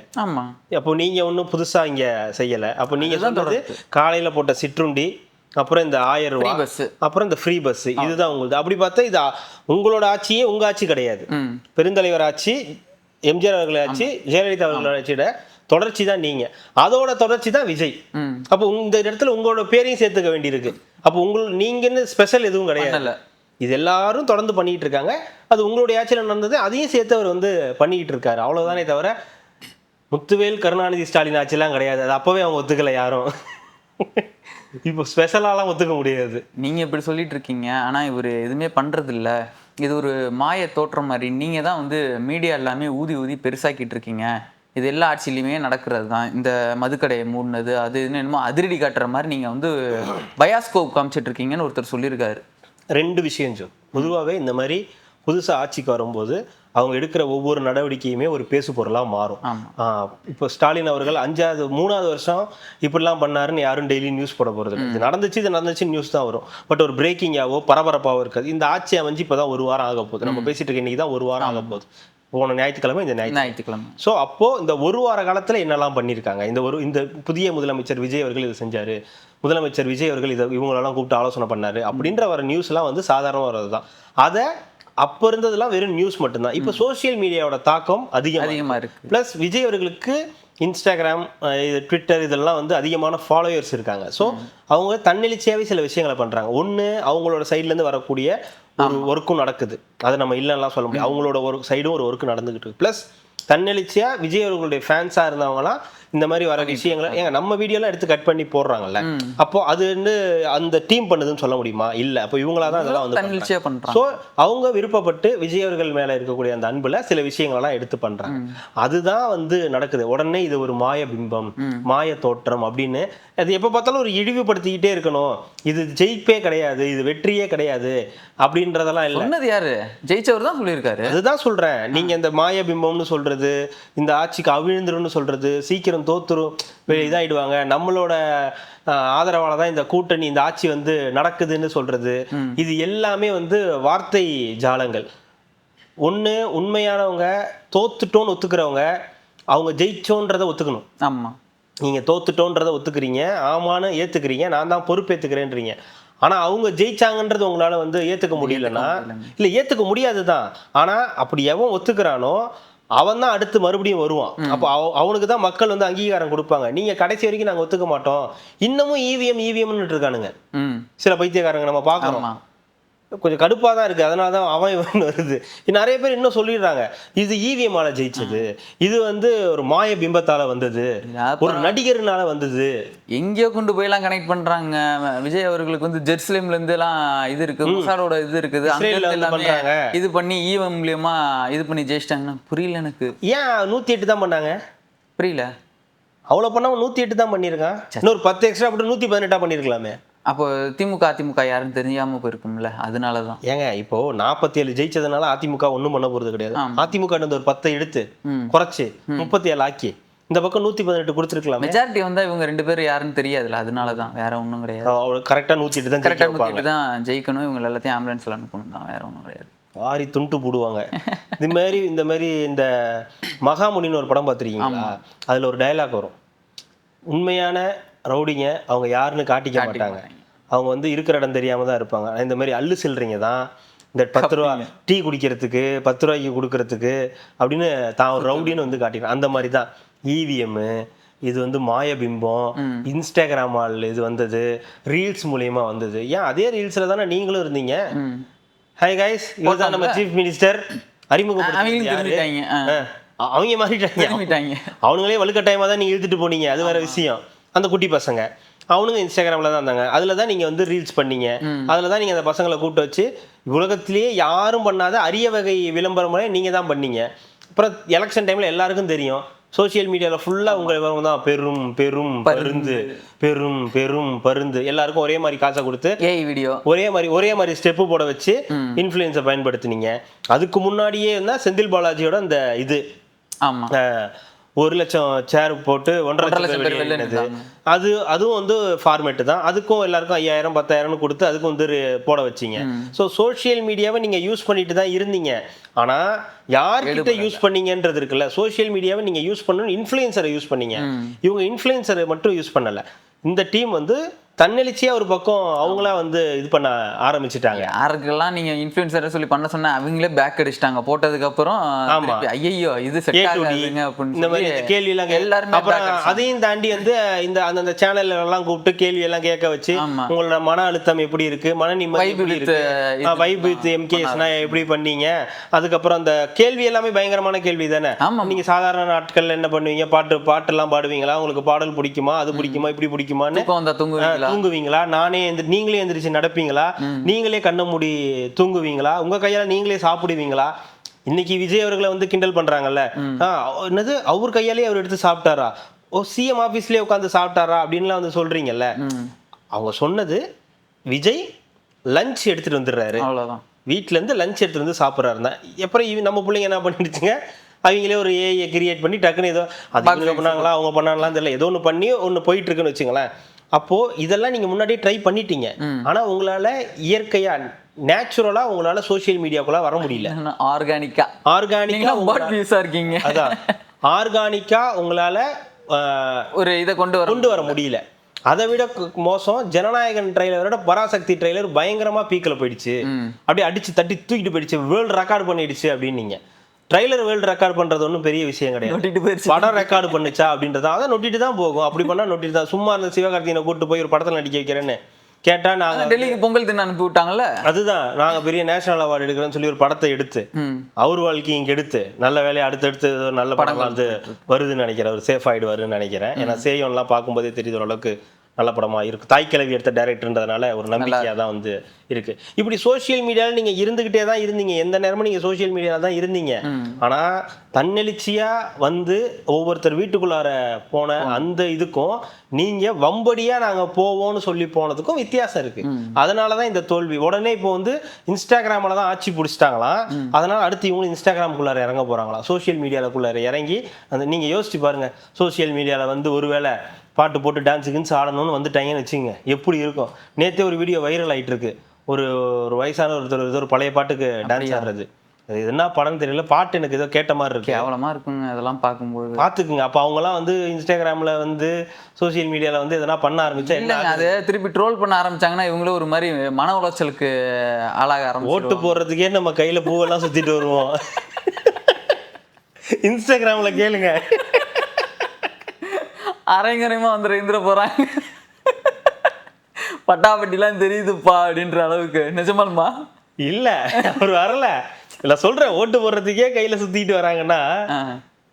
அப்போ நீங்க ஒன்றும் புதுசா இங்க செய்யல. அப்போ நீங்க சொல்றது காலையில போட்ட சிற்றுண்டி, அப்புறம் இந்த 1000 ரூபாய், அப்புறம் இந்த ஃப்ரீ பஸ், இதுதான் உங்களுக்கு. அப்படி பார்த்தா இது உங்களோட ஆட்சியே உங்க ஆட்சி கிடையாது. பெருந்தலைவர் ஆட்சி, எம்ஜிஆர் அவர்கள் ஆட்சி, ஜெயலலிதா அவர்கள் ஆட்சியோட தொடர்ச்சி தான் நீங்க. அதோட தொடர்ச்சி தான் விஜய். அப்போ இந்த இடத்துல உங்களோட பேரையும் சேர்த்துக்க வேண்டியிருக்கு. அப்போ நீங்கன்னு ஸ்பெஷல் எதுவும் கிடையாது. இது எல்லாரும் தொடர்ந்து பண்ணிட்டு இருக்காங்க. அது உங்களுடைய ஆட்சியில் நடந்தது, அதையும் சேர்த்து அவர் வந்து பண்ணிக்கிட்டு இருக்காரு. அவ்வளவுதானே தவிர முத்துவேல் கருணாநிதி ஸ்டாலின் ஆட்சியெல்லாம் கிடையாது. அது அப்பவே அவங்க ஒத்துக்கல யாரும். இப்போ ஸ்பெஷலாலாம் ஒத்துக்க முடியாது. நீங்க இப்படி சொல்லிட்டு இருக்கீங்க, ஆனா இவர் எதுவுமே பண்றது இல்ல, இது ஒரு மாய தோற்றம் மாதிரி, நீங்க தான் வந்து மீடியா எல்லாமே ஊதி ஊதி பெருசாக்கிட்டு இருக்கீங்க, இது எல்லா ஆட்சியிலையுமே நடக்கிறது தான், இந்த மதுக்கடையை மூடினது அது என்னமோ அதிரடி காட்டுற மாதிரி நீங்க வந்து பயாஸ்கோப் காமிச்சிட்டு இருக்கீங்கன்னு ஒருத்தர் சொல்லியிருக்காரு. 2 விஷயம் சொல். பொதுவாகவே இந்த மாதிரி புதுசாக ஆட்சிக்கு வரும்போது அவங்க எடுக்கிற ஒவ்வொரு நடவடிக்கையுமே ஒரு பேசு பொருளாக மாறும். இப்போ ஸ்டாலின் அவர்கள் 3வது வருஷம் இப்படிலாம் பண்ணாருன்னு யாரும் டெய்லி நியூஸ் போட போகிறது இல்லை. இது நடந்துச்சு நியூஸ் தான் வரும். பட் ஒரு பிரேக்கிங்காவோ பரபரப்பாவோ இருக்காது. இந்த ஆட்சி அமைஞ்சு இப்போ தான் 1 வாரம் ஆக போகுது. நம்ம பேசிட்டு இருக்க இன்னைக்கு தான் 1 வாரம் ஆக போகுது. போன ஞாயிற்றுக்கிழமை இந்த ஞாயிற்றுக்கிழமை. ஸோ அப்போ இந்த 1 வார காலத்தில் என்னெல்லாம் பண்ணியிருக்காங்க, இந்த புதிய முதலமைச்சர் விஜய் அவர்கள் இதை செஞ்சாரு, முதலமைச்சர் விஜய் அவர்கள் இதை இவங்களெல்லாம் கூப்பிட்டு ஆலோசனை பண்ணாரு அப்படின்ற வர நியூஸ்லாம் வந்து சாதாரணமாக வர்றது தான். அதை அப்போ இருந்ததுலாம் வெறும் நியூஸ் மட்டும்தான். இப்போ சோசியல் மீடியாவோட தாக்கம் அதிகமாக இருக்கு. ப்ளஸ் விஜய் அவர்களுக்கு இன்ஸ்டாகிராம், ட்விட்டர் இதெல்லாம் வந்து அதிகமான ஃபாலோயர்ஸ் இருக்காங்க. ஸோ அவங்க தன்னெழுச்சியாகவே சில விஷயங்களை பண்ணுறாங்க. ஒன்று, அவங்களோட சைட்லேருந்து வரக்கூடிய ஒரு ஒர்க்கும் நடக்குது, அதை நம்ம இல்லைன்னா சொல்ல முடியும். அவங்களோட ஒரு சைடும் ஒரு ஒர்க்கு நடந்துகிட்டு இருக்கு. ப்ளஸ் தன்னெழுச்சியாக விஜய் அவர்களுடைய ஃபேன்ஸாக இருந்தவங்களாம் இந்த மாதிரி வர விஷயங்களை ஏங்க நம்ம வீடியோலாம் எடுத்து கட் பண்ணி போடுறாங்கல்ல, அப்போ அது வந்து அந்த டீம் பண்ணுதுன்னு சொல்ல முடியுமா? இல்லை. அப்போ இவங்களா தான் அதெல்லாம் வந்து பண்ணுறாங்க. ஸோ அவங்க விருப்பப்பட்டு விஜய் அவர்கள் மேலே இருக்கக்கூடிய அந்த அன்புல சில விஷயங்களெல்லாம் எடுத்து பண்ணுறாங்க. அதுதான் வந்து நடக்குது. உடனே இது ஒரு மாய பிம்பம், மாய தோற்றம் அப்படின்னு அது எப்போ பார்த்தாலும் ஒரு இழிவுபடுத்திக்கிட்டே இருக்கணும். இது ஜெயிப்பே கிடையாது, இது வெற்றியே கிடையாது அப்படின்றதெல்லாம் இல்லை. சொன்னது யாரு? ஜெயிச்சவர் தான் சொல்லியிருக்காரு. அதுதான் சொல்றேன். நீங்க இந்த மாய பிம்பம்னு சொல்றது, இந்த ஆட்சிக்கு அவிழ்ந்துருன்னு சொல்றது, சீக்கிரம் தோத்துரும் இதாயிடுவாங்க, நம்மளோட ஆதரவால தான் இந்த கூட்டணி இந்த ஆட்சி வந்து நடக்குதுன்னு சொல்றது, இது எல்லாமே வந்து வார்த்தை ஜாலங்கள். ஒண்ணு, உண்மையானவங்க தோத்துட்டோன்னு ஒத்துக்கிறவங்க அவங்க ஜெயிச்சோன்றதை ஒத்துக்கணும். ஆமா, நீங்க தோத்துட்டோன்றதை ஒத்துக்கிறீங்க, ஆமான்னு ஏத்துக்கிறீங்க, நான் தான் பொறுப்பேத்துக்கிறேன்றீங்க. ஆனா அவங்க ஜெயிச்சாங்கன்றது உங்களால வந்து ஏத்துக்க முடியலன்னா, இல்ல ஏத்துக்க முடியாதுதான். ஆனா அப்படி எவன் ஒத்துக்கிறானோ அவன் தான் அடுத்து மறுபடியும் வருவான். அப்போ அவனுக்கு தான் மக்கள் வந்து அங்கீகாரம் கொடுப்பாங்க. நீங்க கடைசி வரைக்கும் நாங்க ஒத்துக்க மாட்டோம், இன்னமும் இவிஎம்னு இருக்கானுங்க சில பைத்தியக்காரங்க நம்ம பாக்குறோம். கொஞ்சம் கடுப்பாக தான் இருக்குது. அதனால தான் அவன் வருது. நிறைய பேர் இன்னும் சொல்லிடுறாங்க இது இவிஎம்மால ஜெயிச்சது, இது வந்து ஒரு மாய பிம்பத்தால் வந்தது, ஒரு நடிகர்னால வந்தது. எங்கேயோ கொண்டு போயெல்லாம் கனெக்ட் பண்ணுறாங்க. விஜய் அவர்களுக்கு வந்து ஜெருசலேம்லேருந்துலாம் இது இருக்குது, முசாரோட இது இருக்குது, இது பண்ணி இவிஎம் மூலியமா இது பண்ணி ஜெயிச்சிட்டாங்கன்னா புரியல எனக்கு. ஏன் 108 தான் பண்ணாங்க? புரியல. அவ்வளோ பண்ணாமல் 108 தான் பண்ணியிருக்கான். இன்னொரு 10 எக்ஸ்ட்ரா போட்டு 118 பண்ணியிருக்கலாமே. அப்போ அதிமுக யாருன்னு தெரியாம போயிருக்கும்ல, அதனாலதான். ஏங்க இப்போ 47 ஜெயிச்சதுனால அதிமுக ஒன்றும் பண்ண போறது கிடையாது. அதிமுக ஒரு 10 எடுத்து குறைச்சு 37 ஆக்கி இந்த பக்கம் 118 கொடுத்துருக்கலாம். மெஜாரிட்டி வந்தா இவங்க 2 பேரும் யாருன்னு தெரியாதுல்ல, அதனாலதான். வேற ஒன்றும் கிடையாது. கரெக்டா 108 தான், கரெக்டா 108 தான் ஜெயிக்கணும். இவங்க எல்லாத்தையும் ஆம்புலன்ஸ்ல அனுப்பணும் தான், வேற ஒன்றும் கிடையாது. வாரி துண்டு போடுவாங்க. இந்த மாதிரி இந்த மகாமுனின்னு ஒரு படம் பார்த்துருக்கீங்களா? அதுல ஒரு டயலாக் வரும், உண்மையான ரவுடிங்க அவங்க யாருன்னு காட்டிக்க மாட்டாங்க, அவங்க வந்து இருக்கிற இடம் தெரியாம தான் இருப்பாங்க. இந்த மாதிரி அள்ளு சில்லறீங்க தான் இந்த 10 ரூபா டீ குடிக்கிறதுக்கு 10 ரூபாய்க்கு கொடுக்கறதுக்கு அப்படின்னு தான் ஒரு ரவுடின்னு வந்து காட்டிக்கிறேன். அந்த மாதிரி தான் இவிஎம். இது வந்து மாயபிம்பம், இன்ஸ்டாகிராம் இது வந்தது, ரீல்ஸ் மூலியமா வந்தது. ஏன் அதே ரீல்ஸ்ல தானே நீங்களும் இருந்தீங்க. ஹை கைஸ், இதுதான் நம்ம சீஃப் மினிஸ்டர் அறிமுகப்படுத்திட்டாங்க. அவங்க மாறிட்டாங்க. அவனுங்களே வலுக்கட்டாயமா தான் நீங்க இழுத்துட்டு போனீங்க, அது வேற விஷயம். அந்த குட்டி பசங்க அவனுங்க இன்ஸ்டாகிராமில் தான் இருந்தாங்க, அதில் தான் நீங்கள் வந்து ரீல்ஸ் பண்ணீங்க, அதில் தான் நீங்கள் அந்த பசங்களை கூப்பிட்டு வச்சு உலகத்திலேயே யாரும் பண்ணாத அரிய வகை விளம்பரம் நீங்கள் தான் பண்ணீங்க. அப்புறம் எலெக்ஷன் டைமில் எல்லாருக்கும் தெரியும், சோசியல் மீடியாவில் ஃபுல்லாக உங்கள் விவரம் தான் பெரும் பெரும் பருந்து, பெரும் பெரும் பருந்து, எல்லாருக்கும் ஒரே மாதிரி காசை கொடுத்து வீடியோ ஒரே மாதிரி ஸ்டெப்பு போட வச்சு இன்ஃப்ளூயன்ஸை பயன்படுத்தினீங்க. அதுக்கு முன்னாடியே இருந்தால் செந்தில் பாலாஜியோட அந்த இது 1 லட்சம் சேர் போட்டு 1.5 லட்சம் பேர், அதுவும் வந்து ஃபார்மேட்டு தான். அதுக்கும் எல்லாருக்கும் 5000 10,000 கொடுத்து அதுக்கும் வந்து போட வச்சிங்க. ஸோ சோஷியல் மீடியாவை நீங்கள் யூஸ் பண்ணிட்டு தான் இருந்தீங்க. ஆனால் யார்கிட்ட யூஸ் பண்ணீங்கன்றது இருக்குல்ல, சோஷியல் மீடியாவை நீங்கள் யூஸ் பண்ணணும், இன்ஃப்ளூயன்சரை யூஸ் பண்ணீங்க. இவங்க இன்ஃப்ளூயன்சரை மட்டும் யூஸ் பண்ணலை. இந்த டீம் வந்து தன்னெழுச்சியா ஒரு பக்கம் அவங்களா வந்து இது பண்ண ஆரம்பிச்சுட்டாங்க. யாருக்கெல்லாம் நீங்க இன்ஃப்ளூயன்சர் சொல்லி பண்ண சொன்னா அவங்களே பேக் அடிச்சிட்டாங்க. போட்டதுக்கு அப்புறம் ஐயோ இது செட் ஆகாதுங்க அப்படின்னு இந்த மாதிரி கேள்வி எல்லாம் எல்லாரும். அப்புறம் அதையும் தாண்டி வந்து இந்த அந்த சேனல்ல எல்லாம் கூப்பிட்டு கேள்வி எல்லாம் கேட்க வச்சு உங்களோட மன அழுத்தம் எப்படி இருக்கு, மன நிம்மதி எப்படி இருக்கு, வைப் வித் எம்கேஎஸ்னா எப்படி பண்ணீங்க, அதுக்கப்புறம் அந்த கேள்வி எல்லாமே பயங்கரமான கேள்வி தானே. நீங்க சாதாரண நாட்கள்ல என்ன பண்ணுவீங்க, பாட்டு எல்லாம் பாடுவீங்களா, உங்களுக்கு பாடல் பிடிக்குமா, அது பிடிக்குமா, இப்படி பிடிக்குமான்னு தூங்குவீங்களா, நானே நீங்களே எந்திரிச்சு நடப்பீங்களா, நீங்களே கண்ணை மூடி தூங்குவீங்களா, உங்க கையால நீங்களே சாப்பிடுவீங்களா? இன்னைக்கு விஜய் அவர்களை வந்து கிண்டல் பண்றாங்கல்ல, என்னது அவர் கையாலே அவர் எடுத்து சாப்பிட்டாரா, ஓ சிஎம் ஆபீஸ்லயே உட்காந்து சாப்பிட்டாரா அப்படின்லாம் வந்து சொல்றீங்கல்ல. அவங்க சொன்னது விஜய் லஞ்ச் எடுத்துட்டு வந்துடுறாரு, அவ்வளவுதான். வீட்டுல இருந்து லஞ்ச் எடுத்துட்டு வந்து சாப்பிட்றாருன்னா, அப்புறம் நம்ம பிள்ளைங்க என்ன பண்ணிடுச்சுங்க, அவங்களே ஒரு ஏஐ கிரியேட் பண்ணி டக்குன்னு ஏதோ அது பண்ணாங்களா அவங்க பண்ணாங்களான்னு தெரியல, ஏதோ ஒன்று பண்ணி ஒன்று போயிட்டு இருக்குன்னு வச்சுங்களேன். அப்போ இதெல்லாம் நீங்க முன்னாடியே ட்ரை பண்ணிட்டீங்க. ஆனா உங்களால இயற்கையா நேச்சுரலா உங்களால சோசியல் மீடியாக்குள்ள வர முடியல. ஆர்கானிக்கா இருக்கீங்க. அதான் ஆர்கானிக்கா உங்களால ஒரு இதை கொண்டு வர முடியல. அதை விட மோசம் ஜனநாயகன் ட்ரெய்லரோட பராசக்தி ட்ரெய்லர் பயங்கரமா பீக்கில் போயிடுச்சு, அப்படியே அடிச்சு தட்டி தூக்கிட்டு போயிடுச்சு, வேர்ல்டு ரெக்கார்டு பண்ணிடுச்சு அப்படின்னு. ட்ரெய்லர் வேர்ல்டு ரெக்கார்ட் பண்றது ஒன்றும் பெரிய விஷயம் கிடையாது. படம் ரெக்கார்டு பண்ணுச்சா அப்படின்றத அதான் நொட்டிட்டு தான் போகும். அப்படி பண்ணா நொட்டிட்டு தான். சும்மா அந்த சிவகார்த்திகனை கூட்டு போய் ஒரு படத்தில் நடிக்க வைக்கிறேன்னு கேட்டா நாங்க டெல்லிக்கு பொங்கல் தின அனுப்பி விட்டாங்கல்ல, அதுதான் நாங்க பெரிய நேஷனல் அவார்டு எடுக்கிறோன்னு சொல்லி ஒரு படத்தை எடுத்து அவர் வாழ்க்கை இங்க எடுத்து நல்ல வேலையை அடுத்தடுத்து நல்ல படம் வந்து வருதுன்னு நினைக்கிறேன். அவர் சேஃப் ஆயிடுவாருன்னு நினைக்கிறேன். ஏன்னா சேயோன்லாம் பார்க்கும்போதே தெரியுது ஓரளவுக்கு நல்ல படமா இருக்கு. தாய்க்கிழவி எடுத்த டைரக்டர்ன்றதுனால ஒரு நம்பிக்கையா தான் வந்து இருக்கு. இப்படி சோசியல் மீடியாவில் நீங்க இருந்துகிட்டே தான் இருந்தீங்க, எந்த நேரமும் நீங்க சோசியல் மீடியாவில் தான் இருந்தீங்க. ஆனா தன்னெழுச்சியா வந்து ஒவ்வொருத்தர் வீட்டுக்குள்ளார போன அந்த இதுக்கும் நீங்க வம்படியா நாங்க போவோம்னு சொல்லி போனதுக்கும் வித்தியாசம் இருக்கு. அதனாலதான் இந்த தோல்வி. உடனே இப்போ வந்து இன்ஸ்டாகிராம்ல தான் ஆட்சி பிடிச்சிட்டாங்களாம், அதனால அடுத்து இவங்க இன்ஸ்டாகிராமுக்குள்ளார இறங்க போறாங்களாம், சோசியல் மீடியாவுக்குள்ளார இறங்கி. அந்த நீங்க யோசிச்சு பாருங்க, சோசியல் மீடியாவில் வந்து ஒருவேளை பாட்டு போட்டு டான்ஸுக்குன்னு ஆடணும்னு வந்துட்டாங்கன்னு வச்சுங்க, எப்படி இருக்கும். நேற்றே ஒரு வீடியோ வைரல் ஆகிட்டு இருக்கு, ஒரு வயசான ஒருத்தர் ஒரு பழைய பாட்டுக்கு டான்ஸ் ஆடுறது. அது என்ன படம்னு தெரியல, பாட்டு எனக்கு ஏதோ கேட்ட மாதிரி இருக்கு. கேவலமா இருக்குங்க அதெல்லாம் பார்க்கும்போது. பார்த்துக்குங்க. அப்போ அவங்கலாம் வந்து இன்ஸ்டாகிராமில் வந்து சோசியல் மீடியாவில் வந்து எதனா பண்ண ஆரம்பிச்சா இல்லை, அதை திருப்பி ட்ரோல் பண்ண ஆரம்பிச்சாங்கன்னா இவங்களும் ஒரு மாதிரி மன உளைச்சலுக்கு ஆளாக ஆரம்பிச்சு. ஓட்டு போடுறதுக்கே நம்ம கையில் பூவெல்லாம் சுற்றிட்டு வருவோம். இன்ஸ்டாகிராமில் கேளுங்க, அரைங்கரைமா வந்து இருந்துட போறாங்க, பட்டாப்பட்டிலாம் தெரியுதுப்பா அப்படின்ற அளவுக்கு. நிஜமாலுமா? இல்ல அவர் வரல, இல்ல சொல்றேன், ஓட்டு போடுறதுக்கே கையில சுத்திட்டு வராங்கன்னா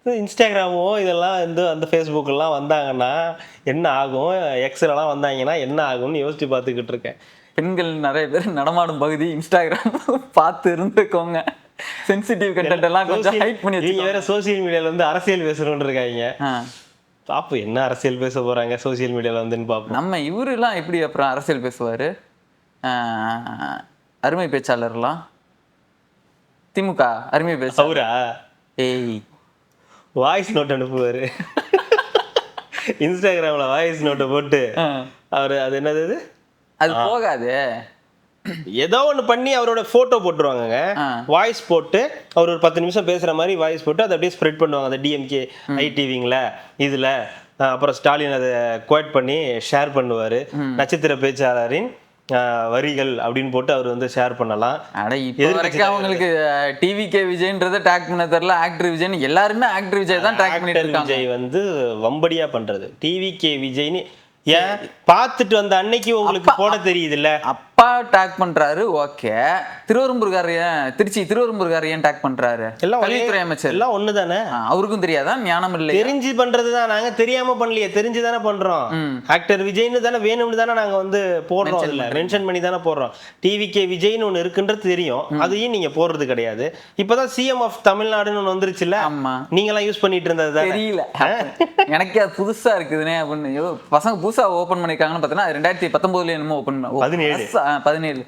இன்ஸ்டாகிராமோ இதெல்லாம் வந்து அந்த ஃபேஸ்புக் எல்லாம் வந்தாங்கன்னா என்ன ஆகும், எக்ஸ்லாம் வந்தாங்கன்னா என்ன ஆகும்னு யோசிச்சு பார்த்துக்கிட்டு இருக்கேன். பெண்கள் நிறைய பேர் நடமாடும் பகுதி இன்ஸ்டாகிராம், பார்த்து இருந்துக்கோங்க. சென்சிட்டிவ் கண்டென்ட் எல்லாம் கொஞ்சம் ஹைட் பண்ணி நீங்க வேற சோசியல் மீடியால வந்து அரசியல் பேசணும்னு இருக்காங்க. பாப்பு என்ன அரசியல் பேச போறாங்க சோசியல் மீடியால வந்துன்னு பாப்போம். நம்ம இவரெல்லாம் எப்படி அப்புறம் அரசியல் பேசுவாரு? அருமை பேச்சாளர்லாம் திமுக அருமை பேச அவரா வாய்ஸ் நோட் அனுப்புவாரு, இன்ஸ்டாகிராம்ல வாய்ஸ் நோட்டை போட்டு அவரு அது என்னது அது போகாது, ஏதோ ஒன்று பண்ணி அவரோட போட்டோ போட்டுருவாங்க, வாய்ஸ் போட்டு அவர் ஒரு 10 நிமிஷம் பேசுற மாதிரி வாய்ஸ் போட்டு அதை அப்படியே ஸ்ப்ரெட் பண்ணுவாங்க அந்த டிஎம்கே ஐடிவிங்கள இதுல. அப்புறம் ஸ்டாலின் அதை குவைட் பண்ணி ஷேர் பண்ணுவாரு, நட்சத்திர பேச்சாளரின் வரிகள் அப்படின்னு போட்டு அவர் வந்து ஷேர் பண்ணலாம். அவங்களுக்கு டிவிகே விஜய்ன்றத டேக் பண்ண தெரியல, ஆக்டர் விஜய் எல்லாருமே ஆக்டர் விஜய் தான் டேக் பண்ணிட்டு இருக்காங்க. விஜய் வந்து வம்படியா பண்றது டிவிகே விஜய்னு ஏன் பார்த்துட்டு வந்த அன்னைக்கு உங்களுக்கு போட தெரியுது இல்ல, அப்பா டேக் பண்றாரு. ஓகே, திருச்சி திருவெரும்பூர்கார் ஏன் டேக் பண்றாரு? கல்வித்துறை அமைச்சர் எல்லாம் ஒண்ணுதானே, அவருக்கும் தெரியாதா? ஞானம் இல்லை, தெரிஞ்சு பண்றதுதான். நாங்க தெரியாம பண்ணலையே, தெரிஞ்சு தானே பண்றோம். ஆக்டர் விஜய்னு தானே வேணும்னு தானே நாங்க வந்து போடுறோம், இல்ல மென்ஷன் பண்ணி தானே போடுறோம். டிவிகே விஜய்னு ஒண்ணு இருக்குன்றது தெரியும், அதையும் நீங்க போடுறது கிடையாது. இப்பதான் சிஎம் ஆஃப் தமிழ்நாடுன்னு ஒண்ணு வந்துருச்சுல்ல, நீங்க எல்லாம் யூஸ் பண்ணிட்டு இருந்தது தெரியல எனக்கு, அது புதுசா இருக்குதுனே அப்படின்னு. பசங்க புதுசா ஓபன் பண்ணிருக்காங்கன்னு பார்த்தீங்கன்னா 2019 என்னமோ ஓபன் 17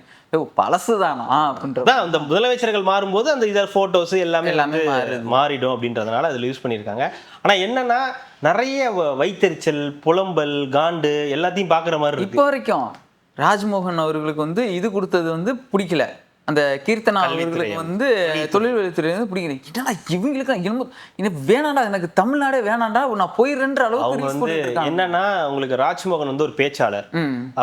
பழசுதானா அப்படின்றது. அந்த முதலமைச்சர்கள் மாறும்போது அந்த இதர் போட்டோஸ் எல்லாமே மாறிடும் அப்படின்றதுனால அதுல யூஸ் பண்ணியிருக்காங்க. ஆனா என்னன்னா நிறைய வைத்தறிச்சல், புலம்பல், காண்டு எல்லாத்தையும் பாக்குற மாதிரி இருக்கு. இப்போ வரைக்கும் ராஜ்மோகன் அவர்களுக்கு வந்து இது கொடுத்தது வந்து பிடிக்கல, அந்த கீர்த்தனா அவர்களுக்கு வந்து தொழில்வழித்துறை வந்து பிடிக்கல. என்னடா இவங்களுக்கு வேணாண்டா, எனக்கு தமிழ்நாடே வேணாண்டா, நான் போயிடுறேன்ற அளவுக்கு. என்னன்னா உங்களுக்கு ராஜ்மோகன் வந்து ஒரு பேச்சாளர்,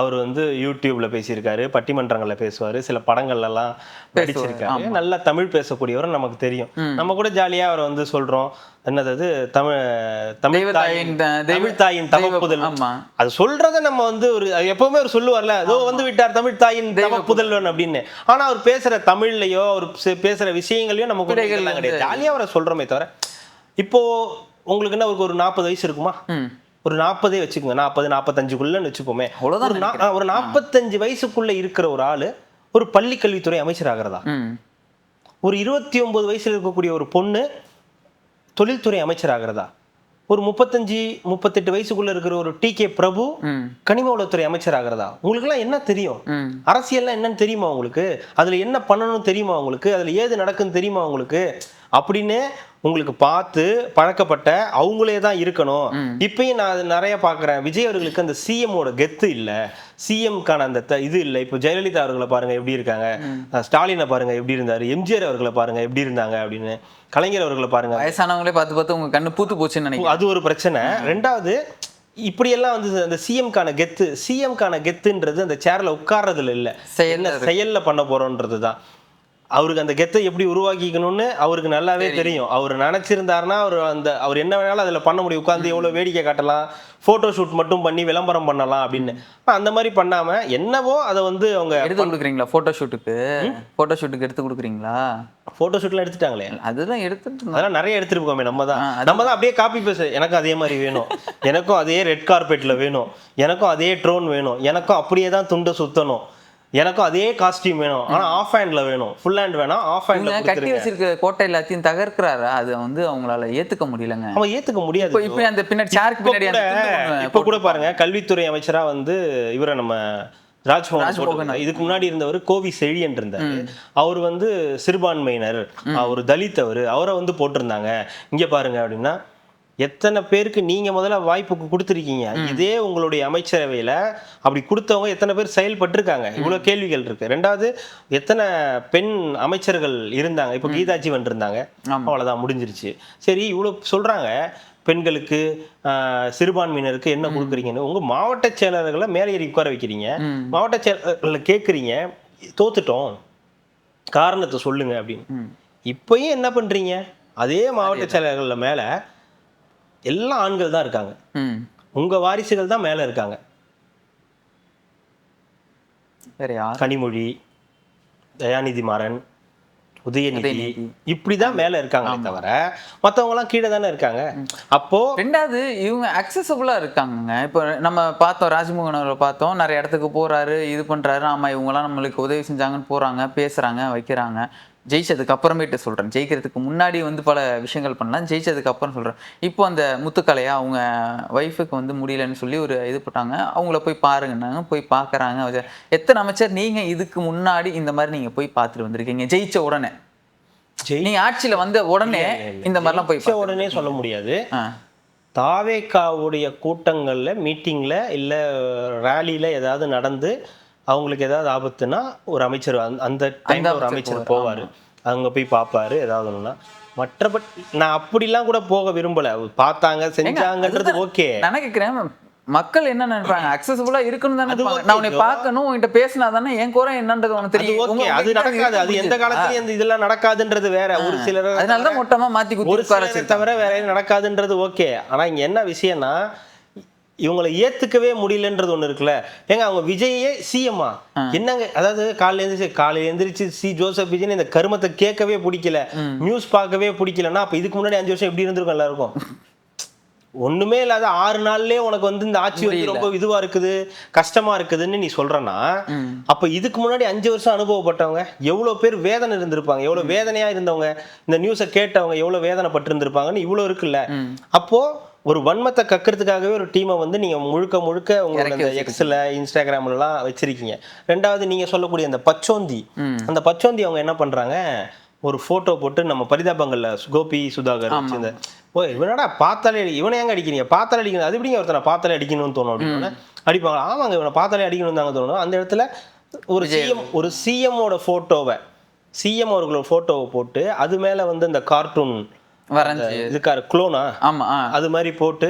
அவர் வந்து யூடியூப்ல பேசியிருக்காரு, பட்டிமன்றங்கள்ல பேசுவாரு, சில படங்கள்ல எல்லாம் நடிச்சிருக்காரு, நல்லா தமிழ் பேசக்கூடியவர் நமக்கு தெரியும். நம்ம கூட ஜாலியா அவரை வந்து சொல்றோம், என்னது தமிழ் தாயின் தவப்புதல். அது சொல்றத நம்ம வந்து ஒரு எப்பவுமே ஒரு சொல்லுவார்ல, அதோ வந்து விட்டார் தமிழ் தாயின் தவப்புதல்வன் அப்படின்னு. ஆனா அவர் பேசுற தமிழ்லயோ அவர் பேசுற விஷயங்களையோ நமக்கு கிடையாது, ஜாலியா அவரை சொல்றோமே தவிர. இப்போ உங்களுக்கு என்ன ஒரு 40 வயசு இருக்குமா, ஒரு 40 வச்சுக்கோங்க, 40-45க்குள்ளன்னு வச்சுப்போமே. அவ்வளவுதான் ஒரு 45 வயசுக்குள்ள இருக்கிற ஒரு ஆளு ஒரு பள்ளி கல்வித்துறை அமைச்சர் ஆகிறதா? ஒரு 29 வயசுல இருக்கக்கூடிய ஒரு பொண்ணு தொழில்துறை அமைச்சர் ஆகிறதா? ஒரு 35-38 வயசுக்குள்ள இருக்கிற ஒரு TK பிரபு கனிம வளத்துறை அமைச்சர் ஆகிறதா? உங்களுக்கு எல்லாம் என்ன தெரியும்? அரசியல்லாம் என்னன்னு தெரியுமா உங்களுக்கு? அதுல என்ன பண்ணணும்னு தெரியுமா உங்களுக்கு? அதுல ஏது நடக்குன்னு தெரியுமா உங்களுக்கு? அப்படின்னு உங்களுக்கு பார்த்து பழக்கப்பட்ட அவங்களே தான் இருக்கணும். இப்பயும் நான் அது நிறைய பார்க்குறேன். விஜய் அவர்களுக்கு அந்த சிஎம்மோட கெத்து இல்லை, சிஎம்கான அந்த இது இல்லை. இப்போ ஜெயலலிதா அவர்களை பாருங்க எப்படி இருக்காங்க, ஸ்டாலினை பாருங்க எப்படி இருந்தாரு, எம்ஜிஆர் அவர்களை பாருங்க எப்படி இருந்தாங்க அப்படின்னு, கலைஞர் அவர்களை பாருங்க. வயசானவங்களே பார்த்து பார்த்து உங்க கண்ணு பூத்து போச்சுன்னு நினைக்கிறேன். அது ஒரு பிரச்சனை. ரெண்டாவது, இப்படியெல்லாம் வந்து அந்த சிஎம்கான கெத்துன்றது அந்த சேர்ல உட்கார்றதுல இல்லை, செயல்ல பண்ண போறோன்றது தான். அவருக்கு அந்த கெத்தை எப்படி உருவாக்கிக்கணும்னு அவருக்கு நல்லாவே தெரியும். அவர் நினைச்சிருந்தாருன்னா அவர் என்ன வேணாலும் அதில் பண்ண முடியும். உட்காந்து எவ்வளோ வேடிக்கை காட்டலாம், ஃபோட்டோ ஷூட் மட்டும் பண்ணி விளம்பரம் பண்ணலாம் அப்படின்னு. அந்த மாதிரி பண்ணாம என்னவோ அதை வந்து அவங்க எடுத்து கொடுக்குறீங்களா? ஃபோட்டோ ஷூட்டுக்கு எடுத்து கொடுக்குறீங்களா? ஃபோட்டோ ஷூட்லாம் எடுத்துட்டாங்களே, அதுதான் எடுத்துட்டு அதெல்லாம் நிறைய எடுத்துருக்கோமே. நம்ம தான் அப்படியே காப்பி பேச, எனக்கும் அதே மாதிரி வேணும், எனக்கும் அதே ரெட் கார்பெட்ல வேணும், எனக்கும் அதே ட்ரோன் வேணும், எனக்கும் அப்படியே தான் துண்டை சுத்தணும், எனக்கும் அதே காஸ்டியூம் வேணும், ஆனா ஆஃப் ஹேண்ட்ல வேணும், ஃபுல் ஹேண்ட் வேணாம், ஆஃப் ஹேண்ட்ல கட்டி வச்சிருக்க கோட்டை எல்லாத்தையும் தகர்க்கிறாரு. அது வந்து அவங்களால ஏத்துக்க முடியலங்க. அவன் ஏத்துக்க முடியாது. இப்போ அந்த பின்னாடி சாருக்கு பின்னாடி இப்ப கூட பாருங்க, கல்வித்துறை அமைச்சரா வந்து இவரை நம்ம ராஜ்மோகன், இதுக்கு முன்னாடி இருந்தவர் கோவி செழியன் இருந்தாரு. அவர் வந்து சிறுபான்மையினர், அவர் தலித், அவரை வந்து போட்டிருந்தாங்க. இங்க பாருங்க அப்படின்னா, எத்தனை பேருக்கு நீங்க முதல்ல வாய்ப்புக்கு கொடுத்துருக்கீங்க? இதே உங்களுடைய அமைச்சரவையில அப்படி கொடுத்தவங்க எத்தனை பேர் செயல்பட்டிருக்காங்க? இவ்வளவு கேள்விகள் இருக்கு. ரெண்டாவது, எத்தனை பெண் அமைச்சர்கள் இருந்தாங்க? இப்போ கீதா ஜீவன் இருந்தாங்க, அவ்வளவுதான், முடிஞ்சிருச்சு. சரி, இவ்வளவு சொல்றாங்க பெண்களுக்கு, சிறுபான்மையினருக்கு என்ன கொடுக்குறீங்கன்னு. உங்க மாவட்ட செயலாளர்களை மேலே ஏறி உட்கார வைக்கிறீங்க, மாவட்ட செயலாளர்களை கேட்குறீங்க, தோத்துட்டோம் காரணத்தை சொல்லுங்க அப்படின்னு. இப்பயும் என்ன பண்றீங்க? அதே மாவட்ட செயலாளர்கள் மேல எல்லா ஆண்கள் தான் இருக்காங்க, உங்க வாரிசுகள் தான் மேல இருக்காங்க. கனிமொழி, தயாநிதி மாறன், உதயநிதி இப்படிதான் மேல இருக்காங்களே தவிர மத்தவங்க எல்லாம் கீழே தானே இருக்காங்க. அப்போ ரெண்டாவது, இவங்க அக்சசபிளா இருக்காங்க. இப்போ நம்ம பார்த்தோம், ராஜ்மோகன் அவரை பார்த்தோம், நிறைய இடத்துக்கு போறாரு, இது பண்றாரு. ஆமா, இவங்க எல்லாம் நம்மளுக்கு உதவி செஞ்சாங்கன்னு போறாங்க, பேசுறாங்க, வைக்கிறாங்க. ஜெயிச்சதுக்கு அப்புறமேட்டு சொல்றேன், ஜெயிக்கிறதுக்கு முன்னாடி வந்து பல விஷயங்கள் பண்ணலாம், ஜெயிச்சதுக்கு அப்புறம் சொல்றேன். இப்போ அந்த முத்துக்கலையா அவங்க ஒய்ஃபுக்கு வந்து முடியலன்னு சொல்லி ஒரு இது போட்டாங்க, அவங்கள போய் பாருங்கன்னாங்க, போய் பார்க்குறாங்க. எத்தனை அமைச்சர் நீங்க இதுக்கு முன்னாடி இந்த மாதிரி நீங்க போய் பார்த்துட்டு வந்திருக்கீங்க? ஜெயிச்ச உடனே, நீங்க ஆட்சியில வந்த உடனே இந்த மாதிரிலாம் போய் உடனே சொல்ல முடியாது. தாவேகாவுடைய கூட்டங்கள்ல, மீட்டிங்ல, இல்ல ரேலியில ஏதாவது நடந்து அவங்களுக்கு ஏதாவது ஆபத்துனா ஒரு அமைச்சர், அந்த டைம்ல ஒரு அமைச்சர் போவாரு, அவங்க போய் பார்ப்பாரு ஏதாவது ஒண்ணுனா. மற்றபடி நான் அப்படிலாம் கூட போக விரும்பல. பார்த்தாங்க, செஞ்சாங்கன்றது ஓகே. நான் கேட்கிறேன், மக்கள் என்ன நினைப்பாங்க? அக்சசபிளா இருக்குன்னு தானே நினைப்பாங்க. நான் உன்னை பார்க்கணும், உன்கிட்ட பேசினா தானே என் குறை என்னன்றது உனக்கு தெரியும். அது நடக்காது, அது எந்த காலத்துலயும் இந்த இதெல்லாம் நடக்காதுன்றது வேற. ஒரு சிலர் அதனாலதான் மொத்தமா மாத்தி குத்தி தவிர வேற நடக்காதுன்றது ஓகே. ஆனா இங்க என்ன விஷயம்னா, இவங்களை ஏத்துக்கவே முடியலன்றது ஒண்ணு இருக்குல்ல. ஏங்க, அவங்க விஜயே சிஎம்மா என்னங்க? அதாவது காலையில எந்திரிச்சு ஜோசப் விஜய் இந்த கருமத்தை கேட்கவே பிடிக்கல, நியூஸ் பார்க்கவே பிடிக்கலன்னா, அப்ப இதுக்கு முன்னாடி 5 வருஷம் எப்படி இருந்திருக்கும் எல்லாருக்கும்? ஒண்ணுமே இல்லாத 6 நாள்லயே உனக்கு வந்து இந்த ஆட்சி வந்து ரொம்ப இதுவா இருக்குது, கஷ்டமா இருக்குதுன்னு நீ சொல்றனா, அப்ப இதுக்கு முன்னாடி 5 வருஷம் அனுபவப்பட்டவங்க எவ்வளவு பேர் வேதனை இருந்திருப்பாங்க, எவ்வளவு வேதனையா இருந்தவங்க, இந்த நியூஸை கேட்டவங்க எவ்வளவு வேதனைப்பட்டு இருந்திருப்பாங்கன்னு இவ்வளவு இருக்குல்ல. அப்போ ஒரு வன்மத்தை கக்கிறதுக்காகவே ஒரு டீமை வந்து நீங்க முழுக்க உங்களோட எக்ஸ்ல, இன்ஸ்டாகிராம்லாம் வச்சிருக்கீங்க. ரெண்டாவது, நீங்க சொல்லக்கூடிய அந்த பச்சோந்தி அவங்க என்ன பண்றாங்க, ஒரு போட்டோ போட்டு நம்ம பரிதாபங்கள்ல கோபி சுதாகர் இந்த இவனடா பார்த்தாலே, இவனை ஏங்க அடிக்கிறீங்க, பார்த்தாலே அடிக்கணும், அது எப்படிங்க ஒருத்தனை பார்த்தாலே அடிக்கணும்னு தோணும் அப்படின்னு அடிப்பாங்க. ஆமாங்க, இவனை பார்த்தாலே அடிக்கணும் தாங்க தோணும். அந்த இடத்துல ஒரு சிஎம்மோட போட்டோவை, சிஎம் அவர்களோட போட்டோவை போட்டு அது மேல வந்து இந்த கார்ட்டூன் இதுக்கார குளோனா அது மாதிரி போட்டு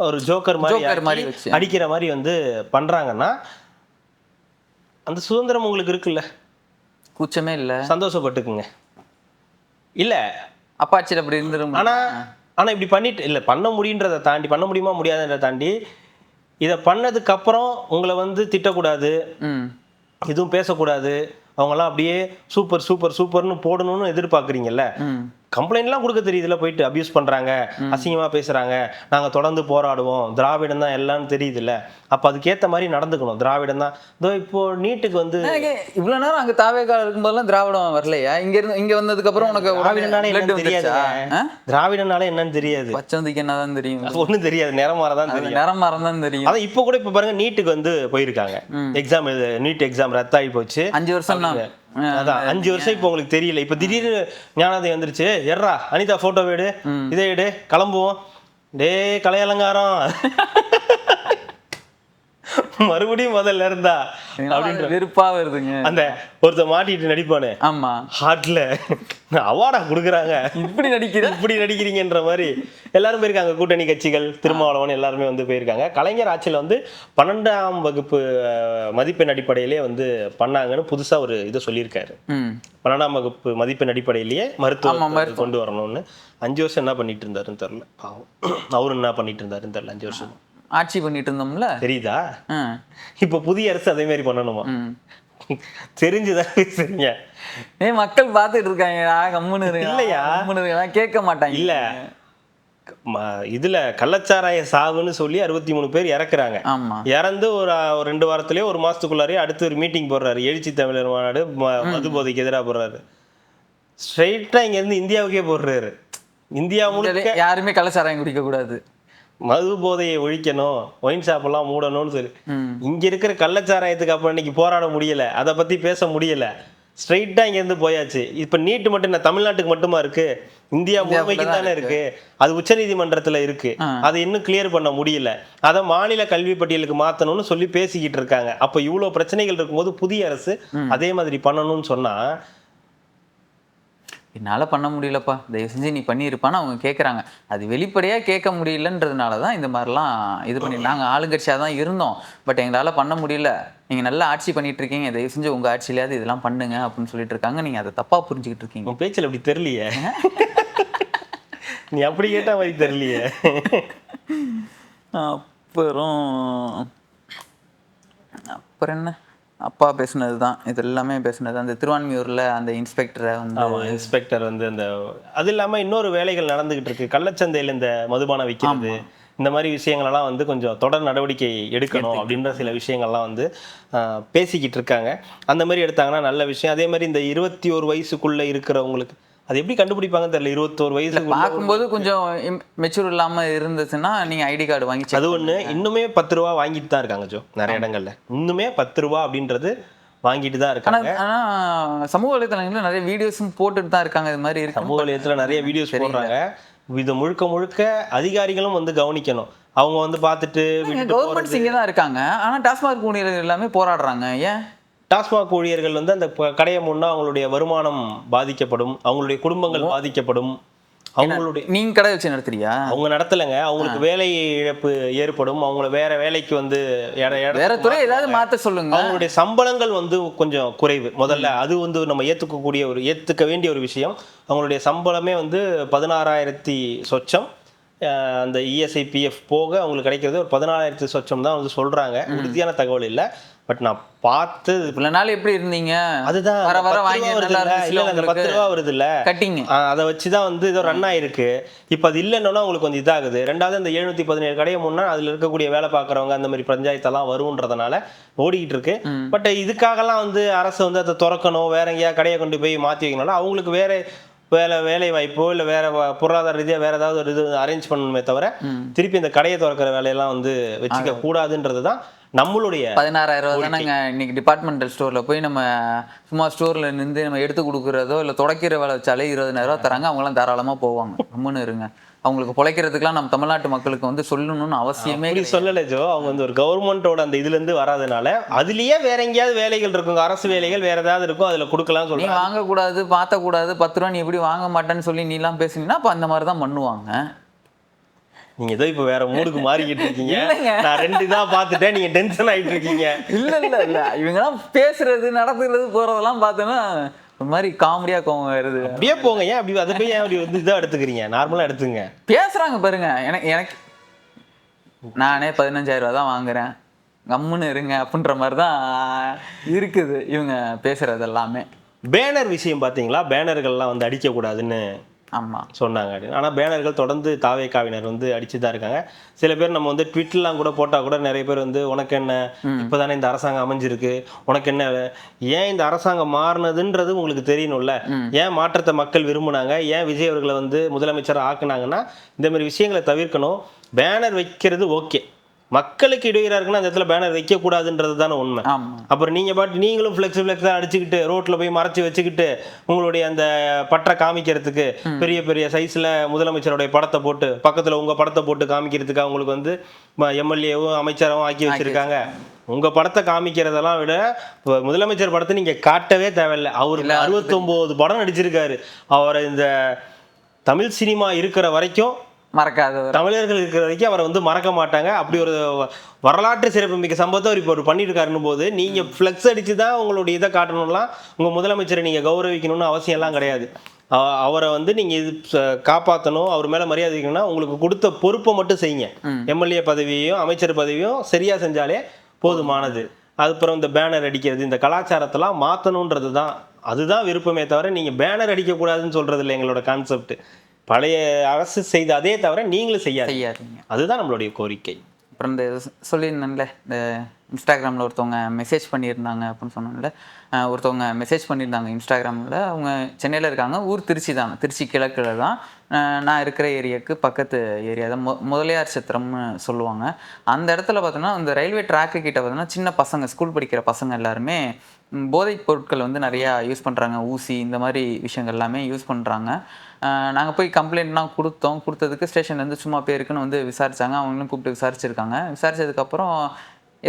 ஒரு ஜோக்கர் மாதிரி அடிக்கிற மாதிரி வந்து பண்றாங்கன்னா, அந்த சுதந்திரம் உங்களுக்கு இருக்குல்ல, கூச்சமே இல்ல, சந்தோஷப்பட்டுக்குங்க. இல்ல அப்பாச்சில அப்படி இருந்துரும். ஆனா இப்படி பண்ணிட்டு இல்ல, பண்ண முடியுன்றதை தாண்டி, பண்ண முடியுமா முடியாதுன்றதை தாண்டி, இதை பண்ணதுக்கு அப்புறம் உங்களை வந்து திட்டக்கூடாது, எதுவும் பேசக்கூடாது, அவங்கெல்லாம் அப்படியே சூப்பர் சூப்பர் சூப்பர்னு போடணும்னு எதிர்பார்க்குறீங்கல்ல. கம்ப்ளைண்ட்லாம் கொடுக்க தெரியுதுல, போயிட்டு அபியூஸ் பண்றாங்க, அசிங்கமா பேசுறாங்க, நாங்க தொடர்ந்து போராடுவோம், திராவிடம் தான் எல்லாம் தெரியுதுல்ல, அப்ப அதுக்கேத்த மாதிரி நடந்துக்கணும். திராவிடம் தான் இதோ இப்போ நீட்டுக்கு வந்து இவ்வளவு நேரம் அங்க தாவேக்கால இருக்கும்போதெல்லாம் திராவிடம் வரலையா? இங்க வந்ததுக்கு அப்புறம் உனக்கு திராவிடனாலே blood என்னன்னு தெரியாது. வந்துருச்சா? திராவிடனாலே என்னன்னு தெரியாது, பச்சந்திக்கு என்னதான் தெரியும்? ஒண்ணும் தெரியாது, நிறம் மாறதான் தெரியும். நேரம் மறந்தான் தெரியும். அதான் இப்போ கூட இப்ப பாருங்க, நீட்டுக்கு வந்து போயிருக்காங்க, எக்ஸாம் நீட் எக்ஸாம் ரத்தாகி போச்சு 5 வருஷம் தான். அதான் 5 வருஷம் இப்போ உங்களுக்கு தெரியல. இப்ப திடீர்னு ஞானோதயம் வந்துருச்சு, எர்ரா அனிதா போட்டோ எடு, இதை எடு, கிளம்புவோம், டே கலை அலங்காரம் மறுபடியும் முதல்ல இருந்தா அப்படின்ற வெறுப்பா வருதுங்க. அந்த ஒருத்த மாட்டிட்டு நடிப்பானு, ஆமா, ஹார்ட்ல அவார்டா கொடுக்குறாங்க, இப்படி நடிக்கிறீங்கன்ற மாதிரி எல்லாரும் போயிருக்காங்க. கூட்டணி கட்சிகள், திருமாவளவன் எல்லாருமே வந்து போயிருக்காங்க. கலைஞர் ஆட்சியில வந்து 12ஆம் வகுப்பு மதிப்பெண் அடிப்படையிலேயே வந்து பண்ணாங்கன்னு புதுசா ஒரு இதை சொல்லியிருக்காரு. 12ஆம் வகுப்பு மதிப்பெண் அடிப்படையிலேயே மருத்துவம் கொண்டு வரணும்னு. 5 வருஷம் என்ன பண்ணிட்டு இருந்தாருன்னு தெரியல, பாவம். அவரு என்ன பண்ணிட்டு இருந்தாருன்னு தெரியல 5 வருஷம் ஆட்சி பண்ணிட்டு இருந்தோம்ல, தெரியுதா? இப்ப புதிய அரசு அதே மாதிரி பண்ணணுமா? தெரிஞ்சுதான் பேசுறீங்க. மக்கள் பார்த்துட்டு இருக்காங்க, கம்முன்னு இல்லையா, கேட்க மாட்டாங்க. இல்ல இதுல கள்ளச்சாராய சாவுன்னு சொல்லி 63 பேர் இறக்குறாங்க. இறந்து ஒரு 2 வாரத்திலேயே 1 மாசத்துக்குள்ளாரே அடுத்து ஒரு மீட்டிங் போடுறாரு, எழுச்சி தமிழர் மாநாடு, மது போதைக்கு எதிராக போடுறாரு. ஸ்ட்ரெயிட்டா இங்க இருந்து இந்தியாவுக்கே போடுறாரு. இந்தியா முழுக்க யாருமே கள்ளச்சாராயம் குடிக்க கூடாது, மது போதையை ஒழிக்கணும், ஒயின் ஷாப் எல்லாம் மூடணும்னு சொல்லி இங்க இருக்கிற கள்ளச்சாராயத்துக்கு அப்புறம் இன்னைக்கு போராட முடியல, அதை பத்தி பேச முடியல. ஸ்ட்ரெயிட்டா இங்க இருந்து போயாச்சு. இப்ப நீட் மட்டும் என்ன தமிழ்நாட்டுக்கு மட்டுமா இருக்கு? இந்தியா முழுமைக்கு தானே இருக்கு. அது உச்ச நீதிமன்றத்துல இருக்கு, அதை இன்னும் கிளியர் பண்ண முடியல. அதை மாநில கல்வி பட்டியலுக்கு மாத்தணும்னு சொல்லி பேசிக்கிட்டு இருக்காங்க. அப்ப இவ்வளவு பிரச்சனைகள் இருக்கும்போது புதிய அரசு அதே மாதிரி பண்ணணும்னு சொன்னா, என்னால் பண்ண முடியலப்பா, தயவு செஞ்சு நீ பண்ணியிருப்பான்னு அவங்க கேட்குறாங்க. அது வெளிப்படையாக கேட்க முடியலன்றதுனால தான் இந்த மாதிரிலாம் இது பண்ணி, நாங்கள் ஆளுங்கட்சியாக தான் இருந்தோம், பட் எங்களால் பண்ண முடியல, நீங்கள் நல்லா ஆட்சி பண்ணிட்டு இருக்கீங்க, தயவு செஞ்சு உங்கள் ஆட்சியிலேயாவது இதெல்லாம் பண்ணுங்க அப்படின்னு சொல்லிட்டு இருக்காங்க. நீங்கள் அதை தப்பாக புரிஞ்சுக்கிட்டு இருக்கீங்க. உன் பேச்சில் அப்படி தெரியலையே, நீ அப்படி கேட்ட மாதிரி தெரியலையே. அப்புறம் என்ன, அப்பா பேசுனது தான் இது எல்லாமே பேசுனது. அந்த திருவான்மியூர்ல அந்த இன்ஸ்பெக்டரை வந்து, இன்ஸ்பெக்டர் வந்து அந்த அது இல்லாமல் இன்னொரு வேலைகள் நடந்துகிட்டு இருக்கு. கள்ளச்சந்தையில் இந்த மதுபானம் விற்கிறது, இந்த மாதிரி விஷயங்கள்லாம் வந்து கொஞ்சம் தொடர் நடவடிக்கை எடுக்கணும் அப்படின்ற சில விஷயங்கள்லாம் வந்து பேசிக்கிட்டு இருக்காங்க. அந்த மாதிரி எடுத்தாங்கன்னா நல்ல விஷயம். அதே மாதிரி இந்த 21 வயசுக்குள்ள இருக்கிறவங்களுக்கு அது எப்படி கண்டுபிடிப்பாங்கன்னு தெரியல. 21 வயசு பார்க்கும்போது கொஞ்சம் மெச்சூர் இல்லாம இருந்துச்சுன்னா நீங்க ஐடி கார்டு வாங்கி, அது ஒண்ணு. இன்னுமே 10 ரூபா வாங்கிட்டு தான் இருக்காங்க ஜோ, நிறைய இடங்கள்ல இன்னுமே 10 ரூபா அப்படின்றது வாங்கிட்டு தான் இருக்காங்க. ஆனா சமூக வலைதளங்கள்ல நிறைய வீடியோஸும் போட்டுட்டு தான் இருக்காங்க. இது மாதிரி இருக்கு, சமூக வலைதளத்துல நிறைய வீடியோஸ் போடுறாங்க. இது முழுக்க அதிகாரிகளும் வந்து கவனிக்கணும். அவங்க வந்து பார்த்துட்டு கவர்மெண்ட் இங்கே தான் இருக்காங்க, ஆனா டாஸ்மாக் ஊழியர்கள் எல்லாமே போராடுறாங்க. ஏன்? டாஸ்மாக் ஊழியர்கள் வந்து அந்த கடையை முன்னா அவங்களுடைய வருமானம் பாதிக்கப்படும், அவங்களுடைய குடும்பங்கள் பாதிக்கப்படும். அவங்களுடைய நீங்க கடை வச்சு நடத்துறியா? அவங்க நடத்தலைங்க, அவங்களுக்கு வேலை இழப்பு ஏற்படும். அவங்கள வேற வேலைக்கு வந்து வேற துறை ஏதாவது மாத்த சொல்லுங்க. அவங்களுடைய சம்பளங்கள் வந்து கொஞ்சம் குறைவு முதல்ல, அது வந்து நம்ம ஏத்துக்க வேண்டிய ஒரு விஷயம். அவங்களுடைய சம்பளமே வந்து 16,000 சொச்சம், அந்த இஎஸ்ஐ பிஎஃப் போக அவங்களுக்கு கிடைக்கிறது ஒரு 14,000 சொச்சம் தான் வந்து சொல்றாங்க. உறுதியான தகவல் இல்லை, பட் நான் பார்த்து இவ்வளவு நாள் எப்படி இருந்தீங்க, அதுதான் வர வர வாங்கி இல்ல 10 ரூபா வருது இல்ல கட்டிங், அதை வச்சுதான் வந்து இதோ ரன் ஆயிருக்கு. இப்ப அது இல்லைன்னா உங்களுக்கு கொஞ்சம் இதாகுது. ரெண்டாவது அந்த 717 கடையை முன்னா அதுல இருக்கக்கூடிய வேலை பார்க்கறவங்க அந்த மாதிரி பஞ்சாயத்தெல்லாம் வருன்றதுனால ஓடிக்கிட்டு இருக்கு. பட் இதுக்காகலாம் வந்து அரசு வந்து அதை திறக்கணும், வேற எங்கேயா கடையை கொண்டு போய் மாற்றி வைக்கணும்னா அவங்களுக்கு வேலை வாய்ப்போ இல்லை வேற பொருளாதார ரீதியாக வேற ஏதாவது ஒரு இது அரேஞ்ச் பண்ணணுமே தவிர திருப்பி இந்த கடையை திறக்கிற வேலையெல்லாம் வந்து வச்சுக்க கூடாதுன்றது தான் நம்மளுடைய. 16,000 ரூபா தானேங்க இன்னைக்கு டிபார்ட்மெண்டல் ஸ்டோர்ல போய் நம்ம சும்மா ஸ்டோர்ல நின்று நம்ம எடுத்து கொடுக்குறதோ இல்லை துடைக்கிற வேலை வச்சாலே 20,000 ரூபா தராங்க. அவங்களாம் தாராளமா போவாங்க. நம்மன்னு இருங்க, அவங்களுக்கு பிழைக்கிறதுக்குலாம் நம்ம தமிழ்நாட்டு மக்களுக்கு வந்து சொல்லணும்னு அவசியமே சொல்லலை ஜோ. அவங்க வந்து ஒரு கவர்மெண்டோட அந்த இதுல இருந்து வராதனால அதுலயே வேற எங்கேயாவது வேலைகள் இருக்கும், அரசு வேலைகள் வேற ஏதாவது இருக்கும், அதுல கொடுக்கலாம் சொல்லி. நீ வாங்கக்கூடாது, பார்த்தக்கூடாது, 10 ரூபா நீ எப்படி வாங்க மாட்டேன்னு சொல்லி நீ எல்லாம் பேசுனீங்கன்னா அப்ப அந்த மாதிரி தான் பண்ணுவாங்க. நீங்க ஏதோ இப்ப வேற மூடுக்கு மாறிக்கிட்டு இருக்கீங்க. நான் 2 தான் பார்த்துட்டேன், நீங்க டென்ஷன் ஆயிட்டு இருக்கீங்க. இல்ல இவங்கெல்லாம் பேசுறது நடத்துறது போறதெல்லாம் பார்த்தோன்னா ஒரு மாதிரி காமெடியா கோவம் வருது. அப்படியே போங்க, ஏன் அப்படி அதை போய் ஏன் அப்படி வந்து இதாக எடுத்துக்கிறீங்க? நார்மலா எடுத்துங்க. பேசுறாங்க பாருங்க, எனக்கு நானே 15,000 ரூபா தான் வாங்குறேன், கம்முன்னு இருங்க அப்படின்ற மாதிரி தான் இருக்குது இவங்க பேசுறது எல்லாமே. பேனர் விஷயம் பார்த்தீங்களா? பேனர்கள்லாம் வந்து அடிக்கக்கூடாதுன்னு ஆமா சொன்னாங்க அப்படின்னு. ஆனால் பேனர்கள் தொடர்ந்து தாவேக்காவினர் வந்து அடிச்சு தான் இருக்காங்க. சில பேர் நம்ம வந்து ட்விட்லாம் கூட போட்டால் கூட நிறைய பேர் வந்து உனக்கு என்ன இப்போதானே இந்த அரசாங்கம் அமைஞ்சிருக்கு, உனக்கு என்ன, ஏன் இந்த அரசாங்கம் மாறினதுன்றது உங்களுக்கு தெரியணும்ல, ஏன் மாற்றத்தை மக்கள் விரும்புனாங்க, ஏன் விஜய் அவர்களை வந்து முதலமைச்சராக ஆக்குனாங்கன்னா இந்த மாதிரி விஷயங்களை தவிர்க்கணும். பேனர் வைக்கிறது ஓகே, மக்களுக்கு இடையூறா இருக்குன்னா அந்த இடத்துல பேனர் வைக்கக்கூடாதுன்றது தானே உண்மை. அப்புறம் நீங்களும் ஃப்ளெக்ஸாக அடிச்சுக்கிட்டு ரோட்டில் போய் மறைச்சி வச்சுக்கிட்டு உங்களுடைய அந்த பற்றை காமிக்கிறதுக்கு பெரிய பெரிய சைஸில் முதலமைச்சருடைய படத்தை போட்டு பக்கத்தில் உங்கள் படத்தை போட்டு காமிக்கிறதுக்கு அவங்களுக்கு வந்து எம்எல்ஏவும் அமைச்சராகவும் ஆக்கி வச்சிருக்காங்க. உங்கள் படத்தை காமிக்கிறதெல்லாம் விட முதலமைச்சர் படத்தை நீங்கள் காட்டவே தேவையில்லை. அவர் 69 படம் நடிச்சிருக்காரு. அவரை இந்த தமிழ் சினிமா இருக்கிற வரைக்கும் மறக்காத, தமிழர்கள் இருக்கிற வரைக்கும் அவரை வந்து மறக்க மாட்டாங்க. அப்படி ஒரு வரலாற்று சிறப்புமிக்க சம்பவத்தை அவர் இப்போ ஒரு பண்ணியிருக்காருன்னு போது நீங்கள் ஃப்ளெக்ஸ் அடித்து தான் உங்களுடைய இதை காட்டணும்லாம் உங்கள் முதலமைச்சரை நீங்கள் கௌரவிக்கணும்னு அவசியம்லாம் கிடையாது. அவரை வந்து நீங்கள் இது காப்பாற்றணும், அவர் மேலே மரியாதை வைக்கணும்னா உங்களுக்கு கொடுத்த பொறுப்பை மட்டும் செய்யுங்க. எம்எல்ஏ பதவியையும் அமைச்சர் பதவியும் சரியாக செஞ்சாலே போதுமானது. அதுக்கப்புறம் இந்த பேனர் அடிக்கிறது, இந்த கலாச்சாரத்தெல்லாம் மாற்றணுன்றது தான், அதுதான் விருப்பமே தவிர நீங்கள் பேனர் அடிக்கக்கூடாதுன்னு சொல்கிறது இல்லை எங்களோட கான்செப்ட். பழைய அரசு செய்த அதே தவிர நீங்களும் செய்யாதீங்க, அதுதான் நம்மளுடைய கோரிக்கை. அப்புறம் இந்த சொல்லியிருந்தேன்ல, இந்த இன்ஸ்டாகிராமில் ஒருத்தவங்க மெசேஜ் பண்ணியிருந்தாங்க அப்படின்னு சொன்னாங்கல்ல, ஒருத்தவங்க மெசேஜ் பண்ணியிருந்தாங்க இன்ஸ்டாகிராமில். அவங்க சென்னையில் இருக்காங்க, ஊர் திருச்சி தான், திருச்சி கிழக்கில் தான். நான் இருக்கிற ஏரியாவுக்கு பக்கத்து ஏரியா தான், முதலியார் சத்திரம்னு சொல்லுவாங்க. அந்த இடத்துல பார்த்தோன்னா இந்த ரயில்வே ட்ராக்கு கிட்ட பார்த்தோன்னா சின்ன பசங்க, ஸ்கூல் படிக்கிற பசங்க எல்லாருமே போதைப் பொருட்கள் வந்து நிறையா யூஸ் பண்ணுறாங்க, ஊசி இந்த மாதிரி விஷயங்கள் எல்லாமே யூஸ் பண்ணுறாங்க. நாங்கள் போய் கம்ப்ளைண்ட்லாம் கொடுத்ததுக்கு ஸ்டேஷன்லேருந்து சும்மா பேருக்குன்னு வந்து விசாரித்தாங்க. அவங்களும் கூப்பிட்டு விசாரிச்சிருக்காங்க. விசாரிச்சதுக்கப்புறம்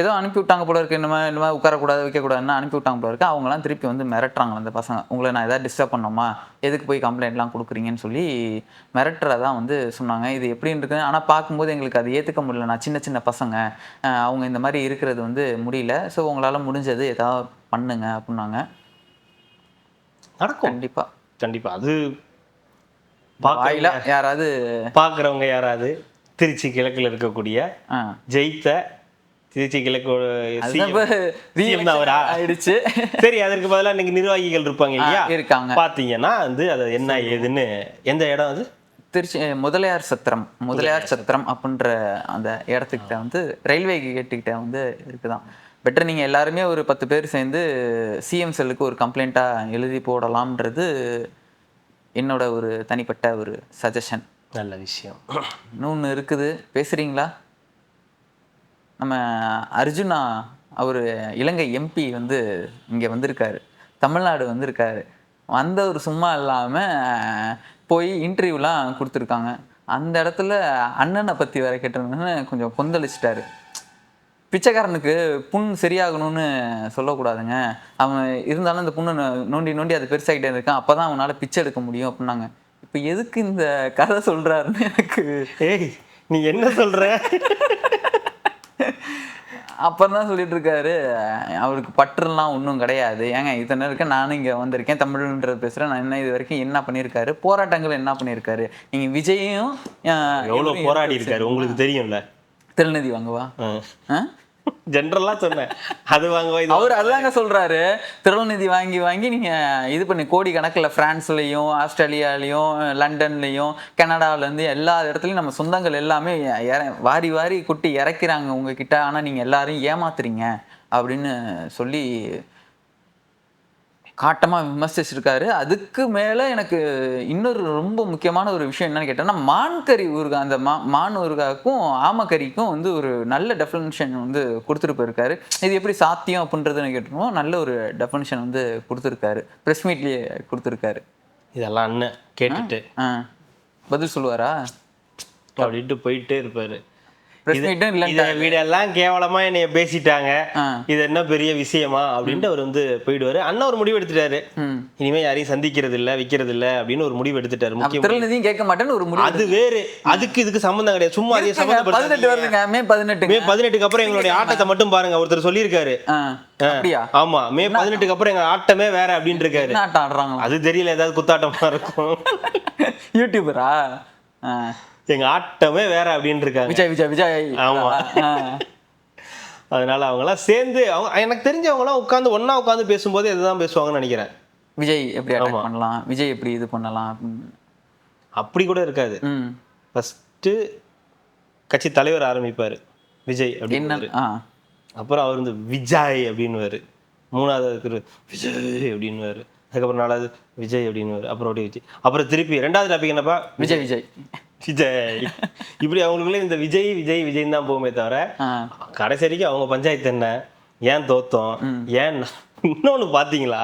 ஏதோ அனுப்பி விட்டாங்க போல இருக்குது, இந்த மாதிரி உட்காரக்கூடாது வைக்கக்கூடாதுன்னு அனுப்பி விட்டாங்க போல இருக்குது. அவங்களாம் திருப்பி வந்து மிரட்டுறாங்க அந்த பசங்க, உங்களை நான் எதாவது டிஸ்டர்ப் பண்ணோமா, எதுக்கு போய் கம்ப்ளைண்ட்லாம் கொடுக்குறீங்கன்னு சொல்லி மிரட்டுறதான் வந்து சொன்னாங்க. இது எப்படின்னு இருக்குது, ஆனால் பார்க்கும்போது எங்களுக்கு அது ஏற்றுக்க முடியல. நான் சின்ன பசங்க, அவங்க இந்த மாதிரி இருக்கிறது வந்து முடியல, ஸோ உங்களால் முடிஞ்சது ஏதாவது பண்ணுங்க அப்படின்னாங்க. நடக்கும், கண்டிப்பாக அது யாராவது பார்க்குறவங்க யாராவது திருச்சி கிழக்கில் இருக்கக்கூடிய ஜெயித்த திருச்சி கிழக்கு ஆயிடுச்சு. சரி, அதற்கு பதிலாக இன்னைக்கு நிர்வாகிகள் இருப்பாங்க இல்லையா, இருக்காங்க. பார்த்தீங்கன்னா வந்து அது என்ன ஏதுன்னு, எந்த இடம் அது, திருச்சி முதலியார் சத்திரம் அப்படின்ற அந்த இடத்துக்கிட்ட வந்து ரயில்வே கேட்டுக்கிட்ட வந்து இருக்குதான். பெட்டர் நீங்கள் எல்லாருமே ஒரு 10 பேர் சேர்ந்து சிஎம் செல்லுக்கு ஒரு கம்ப்ளைண்ட்டாக எழுதி போடலாம்ன்றது என்னோட ஒரு தனிப்பட்ட ஒரு சஜஷன். நல்ல விஷயம். இன்னொன்று இருக்குது, பேசுகிறீங்களா? நம்ம அர்ஜுனா அவர் இலங்கை எம்பி வந்து இங்கே வந்திருக்காரு, தமிழ்நாடு வந்திருக்காரு. வந்தவர் சும்மா இல்லாமல் போய் இன்டர்வியூலாம் கொடுத்துருக்காங்க. அந்த இடத்துல அண்ணனை பற்றி வேற கேட்டிருந்தேன்னு கொஞ்சம் கொந்தளிச்சிட்டாரு. பிச்சைக்காரனுக்கு புண் சரியாகணும்னு சொல்லக்கூடாதுங்க, அவன் இருந்தாலும் இந்த புண்ணை நோண்டி அது பெருசாகிட்டே இருக்கான், அப்போ தான் அவனால் பிச்சை எடுக்க முடியும் அப்படின்னாங்க. இப்போ எதுக்கு இந்த கதை சொல்கிறாருன்னு எனக்கு, நீ என்ன சொல்கிற அப்போ தான் சொல்லிட்டு இருக்காரு, அவருக்கு பற்றுலாம் ஒன்றும் கிடையாது. ஏங்க இத்தனை இருக்கேன், நானும் இங்கே வந்திருக்கேன், தமிழ்ன்றது பேசுகிறேன், நான் என்ன இது வரைக்கும் என்ன பண்ணியிருக்காரு, போராட்டங்கள் என்ன பண்ணியிருக்காரு. நீங்கள் விஜயும் எவ்வளோ போராடி இருக்காரு உங்களுக்கு தெரியும்ல. திருநதி வாங்குவா ஜென்ரலா சொன்னேன், அது வாங்குவா, அவர் அதுதாங்க சொல்றாரு. திருநிதி வாங்கி நீங்க இது பண்ணி கோடி கணக்கில் பிரான்ஸ்லயும் ஆஸ்திரேலியாலையும் லண்டன்லயும் கனடாவிலேருந்து எல்லா இடத்துலையும் நம்ம சொந்தங்கள் எல்லாமே வாரி குட்டி இறக்கிறாங்க உங்ககிட்ட, ஆனால் நீங்க எல்லாரையும் ஏமாத்துறீங்க அப்படின்னு சொல்லி காட்டமாக விமர்சிச்சிருக்காரு. அதுக்கு மேலே எனக்கு இன்னொரு ரொம்ப முக்கியமான ஒரு விஷயம் என்னன்னு கேட்டோம்னா, மான்கறி ஊறுகாய், அந்த மான் ஊறுகாய்க்கும் ஆமக்கறிக்கும் வந்து ஒரு நல்ல டெஃபினிஷன் வந்து கொடுத்துட்டு போயிருக்காரு. இது எப்படி சாத்தியம் அப்படின்றதுன்னு கேட்டோம், நல்ல ஒரு டெஃபினிஷன் வந்து கொடுத்துருக்காரு, ப்ரெஸ் மீட்லேயே கொடுத்துருக்காரு. இதெல்லாம் அண்ணன் கேட்டுட்டு பதில் சொல்லுவாரா அப்படின்ட்டு போயிட்டே இருப்பாரு. வீடெல்லாம் கேவலமா என்னைய பேசிட்டாங்க, இது என்ன பெரிய விஷயமா அப்படின்ட்டு அவர் வந்து போயிடுவாரு. அண்ணா ஒரு முடிவு எடுத்துட்டாரு, இனிமே யாரையும் சந்திக்கிறது இல்ல வைக்கிறது இல்ல அப்படின்னு ஒரு முடிவு எடுத்துட்டாரு. முக்கியம் கேட்க மாட்டேன்னு ஒரு முடிவு, அது வேறு, அதுக்கு இதுக்கு சம்பந்தம் கிடையாது. சும்மா அதே சம்பந்தப்படுத்துங்க. மே 18க்கு அப்புறம் எங்களுடைய ஆட்டத்தை மட்டும் பாருங்க, ஒருத்தர் சொல்லியிருக்காரு. ஆமா, மே 18க்கு அப்புறம் எங்க ஆட்டமே வேற அப்படின்னு இருக்காரு. ஆட்டம் ஆடுறாங்க அது தெரியல, ஏதாவது குத்தாட்டமா இருக்கும். யூடியூபரா எங்க ஆட்டமே வேற அப்படின்னு இருக்காங்க. விஜய். ஆமா, அதனால அவங்களாம் சேர்ந்து எனக்கு தெரிஞ்சு அவங்களாம் உட்காந்து ஒன்னா உட்காந்து பேசும்போது இதுதான் பேசுவாங்கன்னு நினைக்கிறேன். விஜய் எப்படி அட்டாக் பண்ணலாம், விஜய் எப்படி இது பண்ணலாம். அப்படி கூட இருக்காது. ஃபஸ்ட்டு கட்சி தலைவர் ஆரம்பிப்பார் விஜய் அப்படின்னு, அப்புறம் அவர் வந்து விஜய் அப்படின்னுவார், மூணாவது இருக்கிற விஜய் அப்படின்னுவார், அதுக்கப்புறம் நாலாவது விஜய் அப்படின்னுவார், அப்புறம் அப்படியே விஜய், அப்புறம் திருப்பி ரெண்டாவது டாபிக் என்னப்பா விஜய் விஜய் விஜய். இப்படி அவங்களுக்குள்ளே இந்த விஜய் விஜய் விஜய்ன்னு தான் போகுமே தவிர கடைசி வரைக்கும் அவங்க பஞ்சாயத்து என்ன, ஏன் தோத்தோம், ஏன் இன்னொன்று பார்த்தீங்களா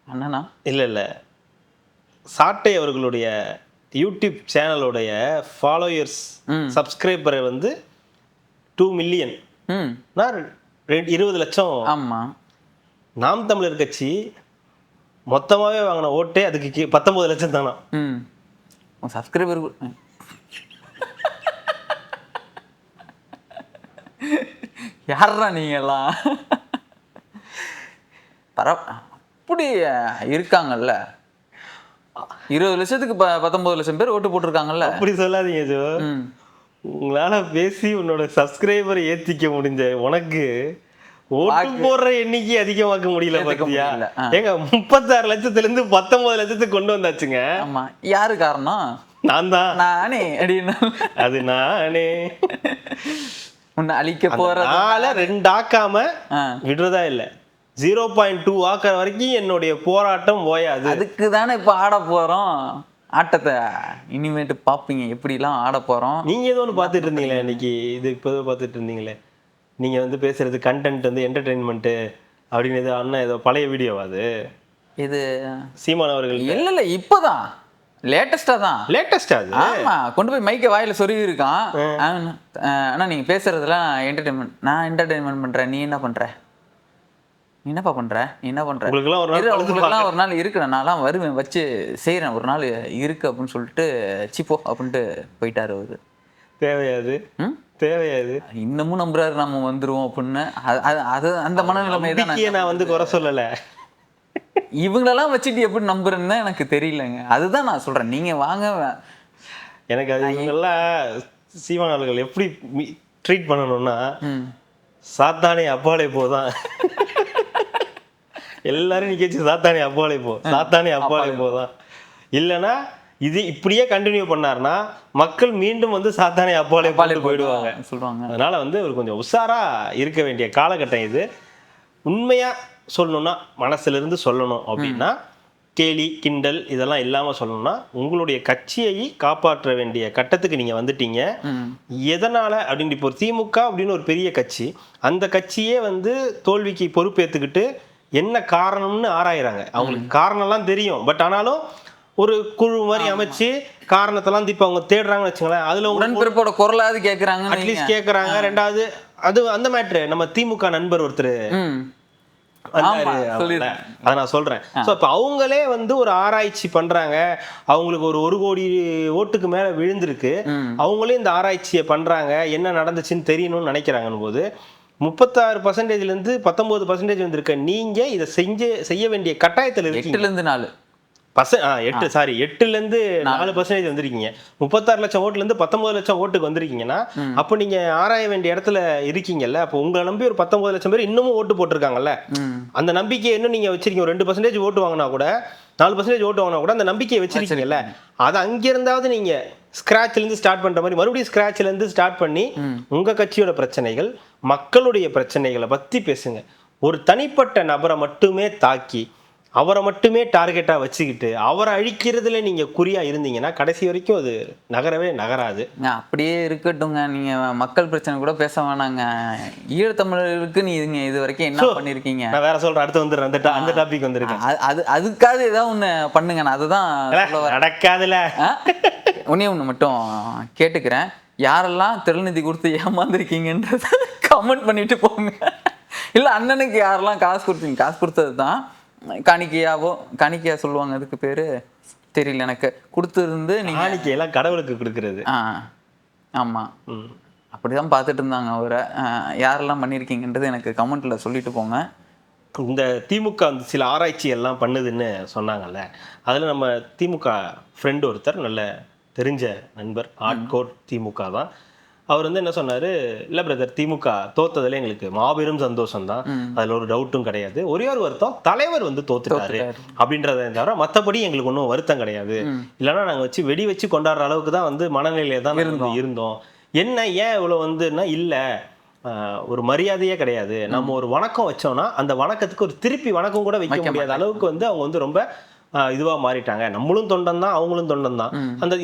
அண்ணனா இல்லை சாட்டை அவர்களுடைய யூடியூப் சேனலோடைய ஃபாலோயர்ஸ் சப்ஸ்கிரைபரை வந்து 2 மில்லியன், 20 லட்சம். ஆமாம், நாம் தமிழர் கட்சி மொத்தமாகவே வாங்கின ஓட்டே அதுக்கு 19 லட்சம் தானா. சப்ஸ்கிரைபர் யாரா நீங்கெல்லாம் அப்படி இருக்காங்கல்ல. 20 லட்சத்துக்கு 19 லட்சம் பேர் ஓட்டு போட்டிருக்காங்கல்ல. அப்படி சொல்லாதீங்க ஜோ. உங்களால பேசி உன்னோட சப்ஸ்கிரைபரை ஏத்திக்க முடிஞ்ச உனக்கு ஓட்டு போடுற எண்ணிக்கை அதிகமாக்க முடியல பாத்தியா? ஏங்க 36 லட்சத்துல இருந்து 19 லட்சத்துக்கு கொண்டு வந்தாச்சுங்க. ஆமா, யாரு காரணம்? நான் தான். நானே அப்படின்னு அது நானே உன்னை அழிக்க போறதால 2 ஆக்காம விடுறதா இல்ல, 0.2 ஆக்கிற வரைக்கும் என்னுடைய போராட்டம் ஓயாது. அதுக்கு தானே இப்ப ஆட போறோம் ஆட்டத்தை. இனிமேட்டு பாப்பீங்க எப்படிலாம் ஆட போறோம். நீங்க ஏதோ ஒன்று பார்த்துட்டு இருந்தீங்களே இன்னைக்கு, இது இப்போ பார்த்துட்டு இருந்தீங்களே நீங்க வந்து பேசுறது கண்டென்ட் வந்து என்டர்டெயின்மெண்ட் அப்படின்னு, ஏதோ அண்ணா ஏதோ பழைய வீடியோவா அது? இது சீமான் அவர்கள் இல்ல இப்பதான் லேட்டஸ்டா தான். லேட்டஸ்டா அது? ஆமா, கொண்டு போய் மைக்க வாயில சொருவி இருக்கான். ஆனா நீங்க பேசுறதுலாம் என்டர்டெயின்மெண்ட், நான் என்டர்டெயின்மெண்ட் பண்றேன், நீ என்ன பண்ற, நீ என்னப்பா பண்ற, நீ என்ன பண்ற, உங்களுக்குலாம் ஒரு நாள் இருக்கு, நான்லாம் வருவேன் வச்சு செய்யறேன், ஒரு நாள் இருக்கு அப்படின்னு சொல்லிட்டு சிப்போ அப்படின்ட்டு போயிட்டாரு அவரு. தேவையாது தேவையாது இன்னமும் நம்புறாரு நம்ம வந்துருவோம் அப்படின்னு. அது அந்த மனநிலைமை தான். நான் வந்து குறை சொல்லல, இவங்களெல்லாம் வச்சுட்டு எப்படி நம்புறேன்னு தான் எனக்கு தெரியலங்க. அதுதான் நான் சொல்றேன், நீங்க வாங்க. எனக்கு அது இவங்கெல்லாம் சீமானவர்கள் எப்படி ட்ரீட் பண்ணணும்னா, சாத்தானே அப்பாலே போதான் எல்லாரும் நிக்கச்சு சாத்தானே அப்பாலே போ, சாத்தானே அப்பாலே போதான். இல்லைன்னா இது இப்படியே கண்டினியூ பண்ணாருன்னா மக்கள் மீண்டும் வந்து சாத்தானே அப்பாலே போயிடுவாங்க சொல்லுவாங்க. அதனால வந்து ஒரு கொஞ்சம் உஷாரா இருக்க வேண்டிய காலகட்டம் இது. உண்மையா சொல்லணும்னா, மனசுல இருந்து சொல்லணும் அப்படின்னா, கேலி கிண்டல் இதெல்லாம் இல்லாம சொல்லணும்னா, உங்களுடைய கட்சியை காப்பாற்ற வேண்டிய கட்டத்துக்கு நீங்க வந்துட்டீங்க. எதனால அப்படின்னு, இப்போ திமுக அப்படின்னு ஒரு பெரிய கட்சி, அந்த கட்சியே வந்து தோல்விக்கு பொறுப்பேற்றுக்கிட்டு என்ன காரணம்னு ஆராயிறாங்க. அவங்களுக்கு காரணம்லாம் தெரியும், பட் ஆனாலும் ஒரு குழு மாதிரி அமைச்சு காரணத்தெல்லாம் இப்ப அவங்க தேடுறாங்கன்னு வச்சுங்களேன். அதுல உடன்பிறப்போட குரலாவது கேட்கறாங்க, அட்லீஸ்ட் கேட்கறாங்க. ரெண்டாவது அது அந்த மேட்ரு, நம்ம திமுக நண்பர் ஒருத்தர் அதை நான் சொல்றேன். ஸோ இப்போ அவங்களே வந்து ஒரு ஆராய்ச்சி பண்றாங்க, அவங்களுக்கு ஒரு 1 கோடி ஓட்டுக்கு மேல விழுந்திருக்கு, அவங்களே இந்த ஆராய்ச்சியை பண்றாங்க, என்ன நடந்துச்சுன்னு தெரியணும்னு நினைக்கிறாங்கன்னு போது 36%லேருந்து 19% வந்திருக்க நீங்க இதை செய்ய வேண்டிய கட்டாயத்தில் இருக்கீங்க. 8 8லேருந்து 4% வந்திருக்கீங்க. 36 லட்சம் ஓட்டுலேருந்து 19 லட்சம் ஓட்டுக்கு வந்திருக்கீங்கன்னா, அப்போ நீங்க ஆராய வேண்டிய இடத்துல இருக்கீங்கல்ல. அப்போ உங்களை நம்பி ஒரு 19 லட்சம் பேர் இன்னமும் ஓட்டு போட்டிருக்காங்கல்ல, அந்த நம்பிக்கையை இன்னும் நீங்க வச்சிருக்கீங்க. ஒரு 2% ஓட்டு வாங்கினா கூட, 4% ஓட்டு வாங்கினா கூட அந்த நம்பிக்கையை வச்சிருக்கீங்கல்ல, அதை அங்கிருந்தாவது நீங்க ஸ்கிராச்ல இருந்து ஸ்டார்ட் பண்ற மாதிரி மறுபடியும் ஸ்கிராச்ல இருந்து ஸ்டார்ட் பண்ணி உங்க கட்சியோட பிரச்சனைகள், மக்களுடைய பிரச்சனைகளை பத்தி பேசுங்க. ஒரு தனிப்பட்ட நபரை மட்டுமே தாக்கி அவரை மட்டுமே டார்கெட்டா வச்சுக்கிட்டு அவரை அழிக்கிறதுல நீங்க குறியா இருந்தீங்கன்னா கடைசி வரைக்கும் அது நகராது. அப்படியே இருக்கட்டுங்க, நீங்க மக்கள் பிரச்சனை கூட பேச வேணாங்க. ஈழத்தமிழருக்கு நீங்க இது வரைக்கும் என்ன பண்ணிருக்கீங்க? நான் வேற சொல்றேன், அடுத்து வந்துடுறேன், அந்த டாபிக் வந்துருக்கேன். அதுக்காக ஏதாவது ஒண்ணு பண்ணுங்க. நான் அதுதான் நடக்காதுல. ஒண்ணு மட்டும் கேட்டுக்கிறேன், யாரெல்லாம் திருநிதி கொடுத்து ஏமாந்துருக்கீங்கன்றத கமெண்ட் பண்ணிட்டு போங்க. இல்ல அண்ணனுக்கு யாரெல்லாம் காசு கொடுத்தீங்க, காசு கொடுத்தது தான் காணிக்கையா சொல்லுவாங்க, அதுக்கு பேரு தெரியல எனக்கு, கொடுத்துருந்து நீங்க காணிக்கையெல்லாம் கடவுளுக்கு கொடுக்கறது. ஆமா, அப்படிதான் பார்த்துட்டு இருந்தாங்க அவரை. யாரெல்லாம் பண்ணியிருக்கீங்கன்றது எனக்கு கமெண்ட்ல சொல்லிட்டு போங்க. இந்த திமுக சில ஆராய்ச்சி எல்லாம் பண்ணுதுன்னு சொன்னாங்கல்ல, அதில் நம்ம திமுக ஃப்ரெண்டு ஒருத்தர் நல்ல தெரிஞ்ச நண்பர், ஹார்ட்கோர் திமுக தான், அவர் வந்து என்ன சொன்னாரு, இல்ல பிரதர், திமுக தோத்ததுல எங்களுக்கு மாபெரும் சந்தோஷம் தான், அதுல ஒரு டவுட்டும் கிடையாது. ஒரே ஒரு வருத்தம், தலைவர் வந்து தோத்துட்டாரு அப்படின்றத தவிர மத்தபடி எங்களுக்கு ஒன்றும் வருத்தம் கிடையாது. இல்லைன்னா நாங்க வெடி வச்சு கொண்டாடுற அளவுக்கு தான் வந்து மனநிலையில தான் இருந்தோம். என்ன ஏன் இவ்வளவு வந்துன்னா, இல்ல ஒரு மரியாதையே கிடையாது. நம்ம ஒரு வணக்கம் வச்சோம்னா அந்த வணக்கத்துக்கு ஒரு திருப்பி வணக்கம் கூட வைக்க முடியாத அளவுக்கு வந்து அவங்க வந்து ரொம்ப இதுவா மாறிட்டாங்க. நம்மளும் தொண்டன் தான், அவங்களும் தொண்டன் தான்.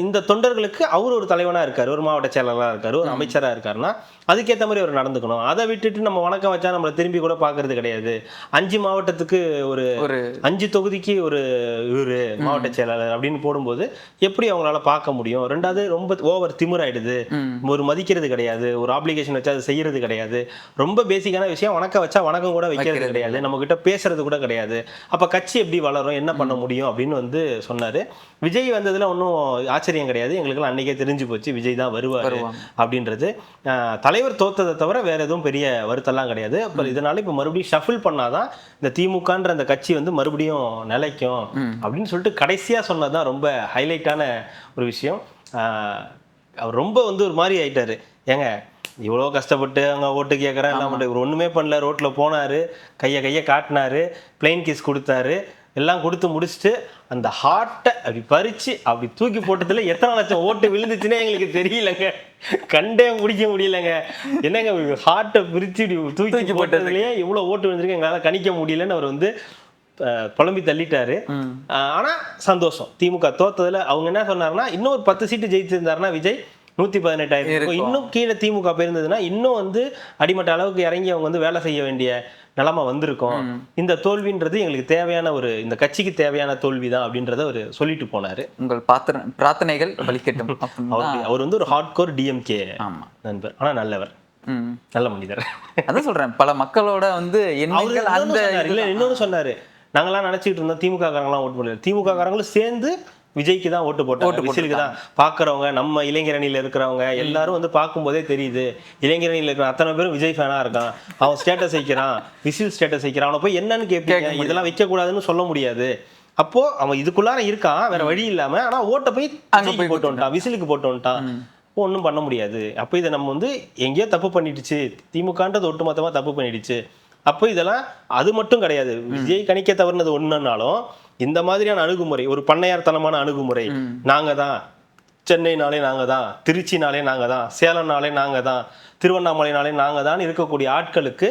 இந்த தொண்டர்களுக்கு அவர் ஒரு தலைவனா இருக்காரு, ஒரு மாவட்ட செயலாளராக இருக்காரு, ஒரு அமைச்சரா இருக்காருன்னா அதுக்கேற்ற மாதிரி அவர் நடந்துக்கணும். அதை விட்டுட்டு நம்ம வணக்கம் வச்சா நம்மளை திரும்பி கூட பாக்குறது கிடையாது. 5 மாவட்டத்துக்கு ஒரு 5 தொகுதிக்கு ஒரு இவரு மாவட்ட செயலாளர் அப்படின்னு போடும்போது எப்படி அவங்களால பார்க்க முடியும்? ரெண்டாவது ரொம்ப ஓவர் திமிராயிடுது, ஒரு மதிக்கிறது கிடையாது, ஒரு ஆப்ளிகேஷன் வச்சா அது செய்யறது கிடையாது. ரொம்ப பேசிக்கான விஷயம், வணக்கம் வச்சா வணக்கம் கூட வைக்கிறது கிடையாது, நம்ம கிட்ட பேசுறது கூட கிடையாது. அப்ப கட்சி எப்படி வளரும், என்ன பண்ண முடியும் அப்படின்னு வந்து சொன்னாரு. விஜய் வந்ததுல ஒன்றும் ஆச்சரியம் கிடையாது, எங்களுக்கெல்லாம் அன்னைக்கே தெரிஞ்சு போச்சு விஜய் தான் வருவாரு அப்படின்றது. தலைவர் தோத்ததை தவிர வேற எதுவும் பெரிய வருத்தம்லாம் கிடையாது. அப்ப இதனால இப்ப மறுபடியும் ஷஃபிள் பண்ணாதான் இந்த திமுகன்ற அந்த கட்சி வந்து மறுபடியும் நிலைக்கும் அப்படின்னு சொல்லிட்டு கடைசியா சொன்னதுதான் ரொம்ப ஹைலைட்டான ஒரு விஷயம். அவர் ரொம்ப வந்து ஒரு மாதிரி ஆயிட்டாரு. ஏங்க இவ்வளோ கஷ்டப்பட்டு அங்கே ஓட்டு கேட்குறேன், எல்லாம் மட்டும் இவர் ஒன்றுமே பண்ணல, ரோட்டில் போனார், கையை காட்டினாரு, பிளெயின் கிஸ் கொடுத்தாரு, எல்லாம் கொடுத்து முடிச்சுட்டு அந்த ஹார்ட்டை அப்படி பறிச்சு அப்படி தூக்கி போட்டதுல எத்தனை லட்சம் ஓட்டு விழுந்துச்சுன்னே எங்களுக்கு தெரியலங்க, கண்டே முடிக்க முடியலங்க. என்னங்க ஹார்ட்டை பிரிச்சு இப்படி தூக்கி போட்டதுலயே இவ்வளோ ஓட்டு விழுந்திருக்கு எங்களால் கணிக்க முடியலன்னு அவர் வந்து புலம்பி தள்ளிட்டாரு. ஆனா சந்தோஷம், திமுக தோத்ததுல. அவங்க என்ன சொன்னாருன்னா, இன்னும் ஒரு 10 சீட்டு ஜெயிச்சிருந்தாருன்னா விஜய் 118,000, இன்னும் கீழே திமுக போயிருந்ததுன்னா இன்னும் வந்து அடிமட்ட அளவுக்கு இறங்கி அவங்க வந்து வேலை செய்ய வேண்டிய நிலைமை வந்திருக்கும். இந்த தோல்வின்றது எங்களுக்கு தேவையான ஒரு, இந்த கட்சிக்கு தேவையான தோல்விதான் அப்படின்றத அவர் சொல்லிட்டு போனாரு. உங்கள் பிரார்த்தனைகள் பலிக்கட்டும். அவர் வந்து ஒரு ஹார்ட்கோர் டிஎம்கே நண்பர், ஆனா நல்லவர், நல்ல மனிதர். அதான் சொல்றேன், பல மக்களோட வந்து இன்னொன்னு சொன்னாரு, நாங்கெல்லாம் நினைச்சிட்டு இருந்தோம் திமுக காரங்களாம் ஓட்டு போடல, திமுக காரங்களும் சேர்ந்து விஜய்க்கு தான் ஓட்டு போட்டாங்க, விசிலுக்கு தான். பாக்குறவங்க நம்ம இளைஞரணியில இருக்கிறவங்க எல்லாரும் வந்து பார்க்கும்போதே தெரியுது, இளைஞரணியில இருக்கிற அத்தனை பேரும் விஜய் ஃபேனா இருக்கான், அவன் ஸ்டேட்டஸ் வைக்கிறான், விசில் ஸ்டேட்டஸ் வைக்கிறான், அவனை போய் என்னன்னு கேட்பீங்க, இதெல்லாம் வைக்க கூடாதுன்னு சொல்ல முடியாது. அப்போ அவன் இதுக்குள்ளார இருக்கான், வேற வழி இல்லாம, ஆனா ஓட்டை போய் அங்க போய் போட்டு வந்துட்டான், விசிலுக்கு போட்டு வந்துட்டான், ஒன்றும் பண்ண முடியாது. அப்போ இதை நம்ம வந்து எங்கேயோ தப்பு பண்ணிடுச்சு, திமுகன்றது ஒட்டுமொத்தமா தப்பு பண்ணிடுச்சு. அப்போ இதெல்லாம் அது மட்டும் கிடையாது, விஜய் கணிக்க தவறுனது ஒண்ணுனாலும் இந்த மாதிரியான அணுகுமுறை, ஒரு பண்ணையார்த்தனமான அணுகுமுறை, நாங்க தான் சென்னைனாலே நாங்க தான், திருச்சினாலே நாங்க தான், சேலம்னாலே நாங்க தான், திருவண்ணாமலைனாலே நாங்க தான் இருக்கக்கூடிய ஆட்களுக்கு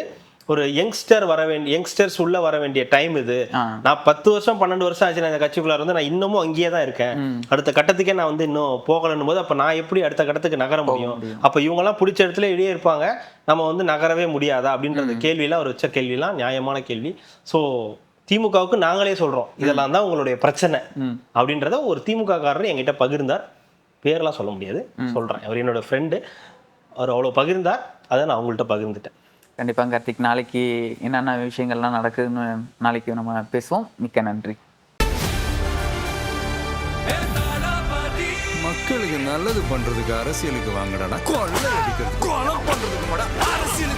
ஒரு யங்ஸ்டர்ஸ் உள்ள வர வேண்டிய டைம் இது. நான் 10 வருஷம் 12 வருஷம் ஆச்சு நான் இந்த கட்சிக்குள்ள இருந்து, நான் இன்னமும் அங்கேயே தான் இருக்கேன், அடுத்த கட்டத்துக்கே நான் வந்து இன்னும் போகலன்னும் போது அப்ப நான் எப்படி அடுத்த கட்டத்துக்கு நகர முடியும்? அப்ப இவங்க எல்லாம் பிடிச்ச இடத்துல இடையே இருப்பாங்க, நம்ம வந்து நகரவே முடியாதா அப்படின்ற கேள்வியெல்லாம் அவர் வச்ச கேள்வியெல்லாம் நியாயமான கேள்வி. ஸோ திமுகவுக்கு நாங்களே சொல்றோம், இதெல்லாம் தான் உங்களுடைய பிரச்சனை அப்படின்றத ஒரு திமுக காரர் என்கிட்ட பகிர்ந்தார். பேரெல்லாம் சொல்ல முடியாது, சொல்றேன், அவர் என்னோட ஃப்ரெண்டு, அவர் அவ்வளோ பகிர்ந்தார், அதை நான் அவங்கள்ட்ட பகிர்ந்துட்டேன். கண்டிப்பாக கார்த்திக், நாளைக்கு என்னென்ன விஷயங்கள்லாம் நடக்குதுன்னு நாளைக்கு நம்ம பேசுவோம். மிக்க நன்றி. மக்களுக்கு நல்லது பண்றதுக்கு அரசியலுக்கு வாங்கடா, கொள்ளை அடிக்கிறது, கொலை பண்றதுக்கு அரசியல்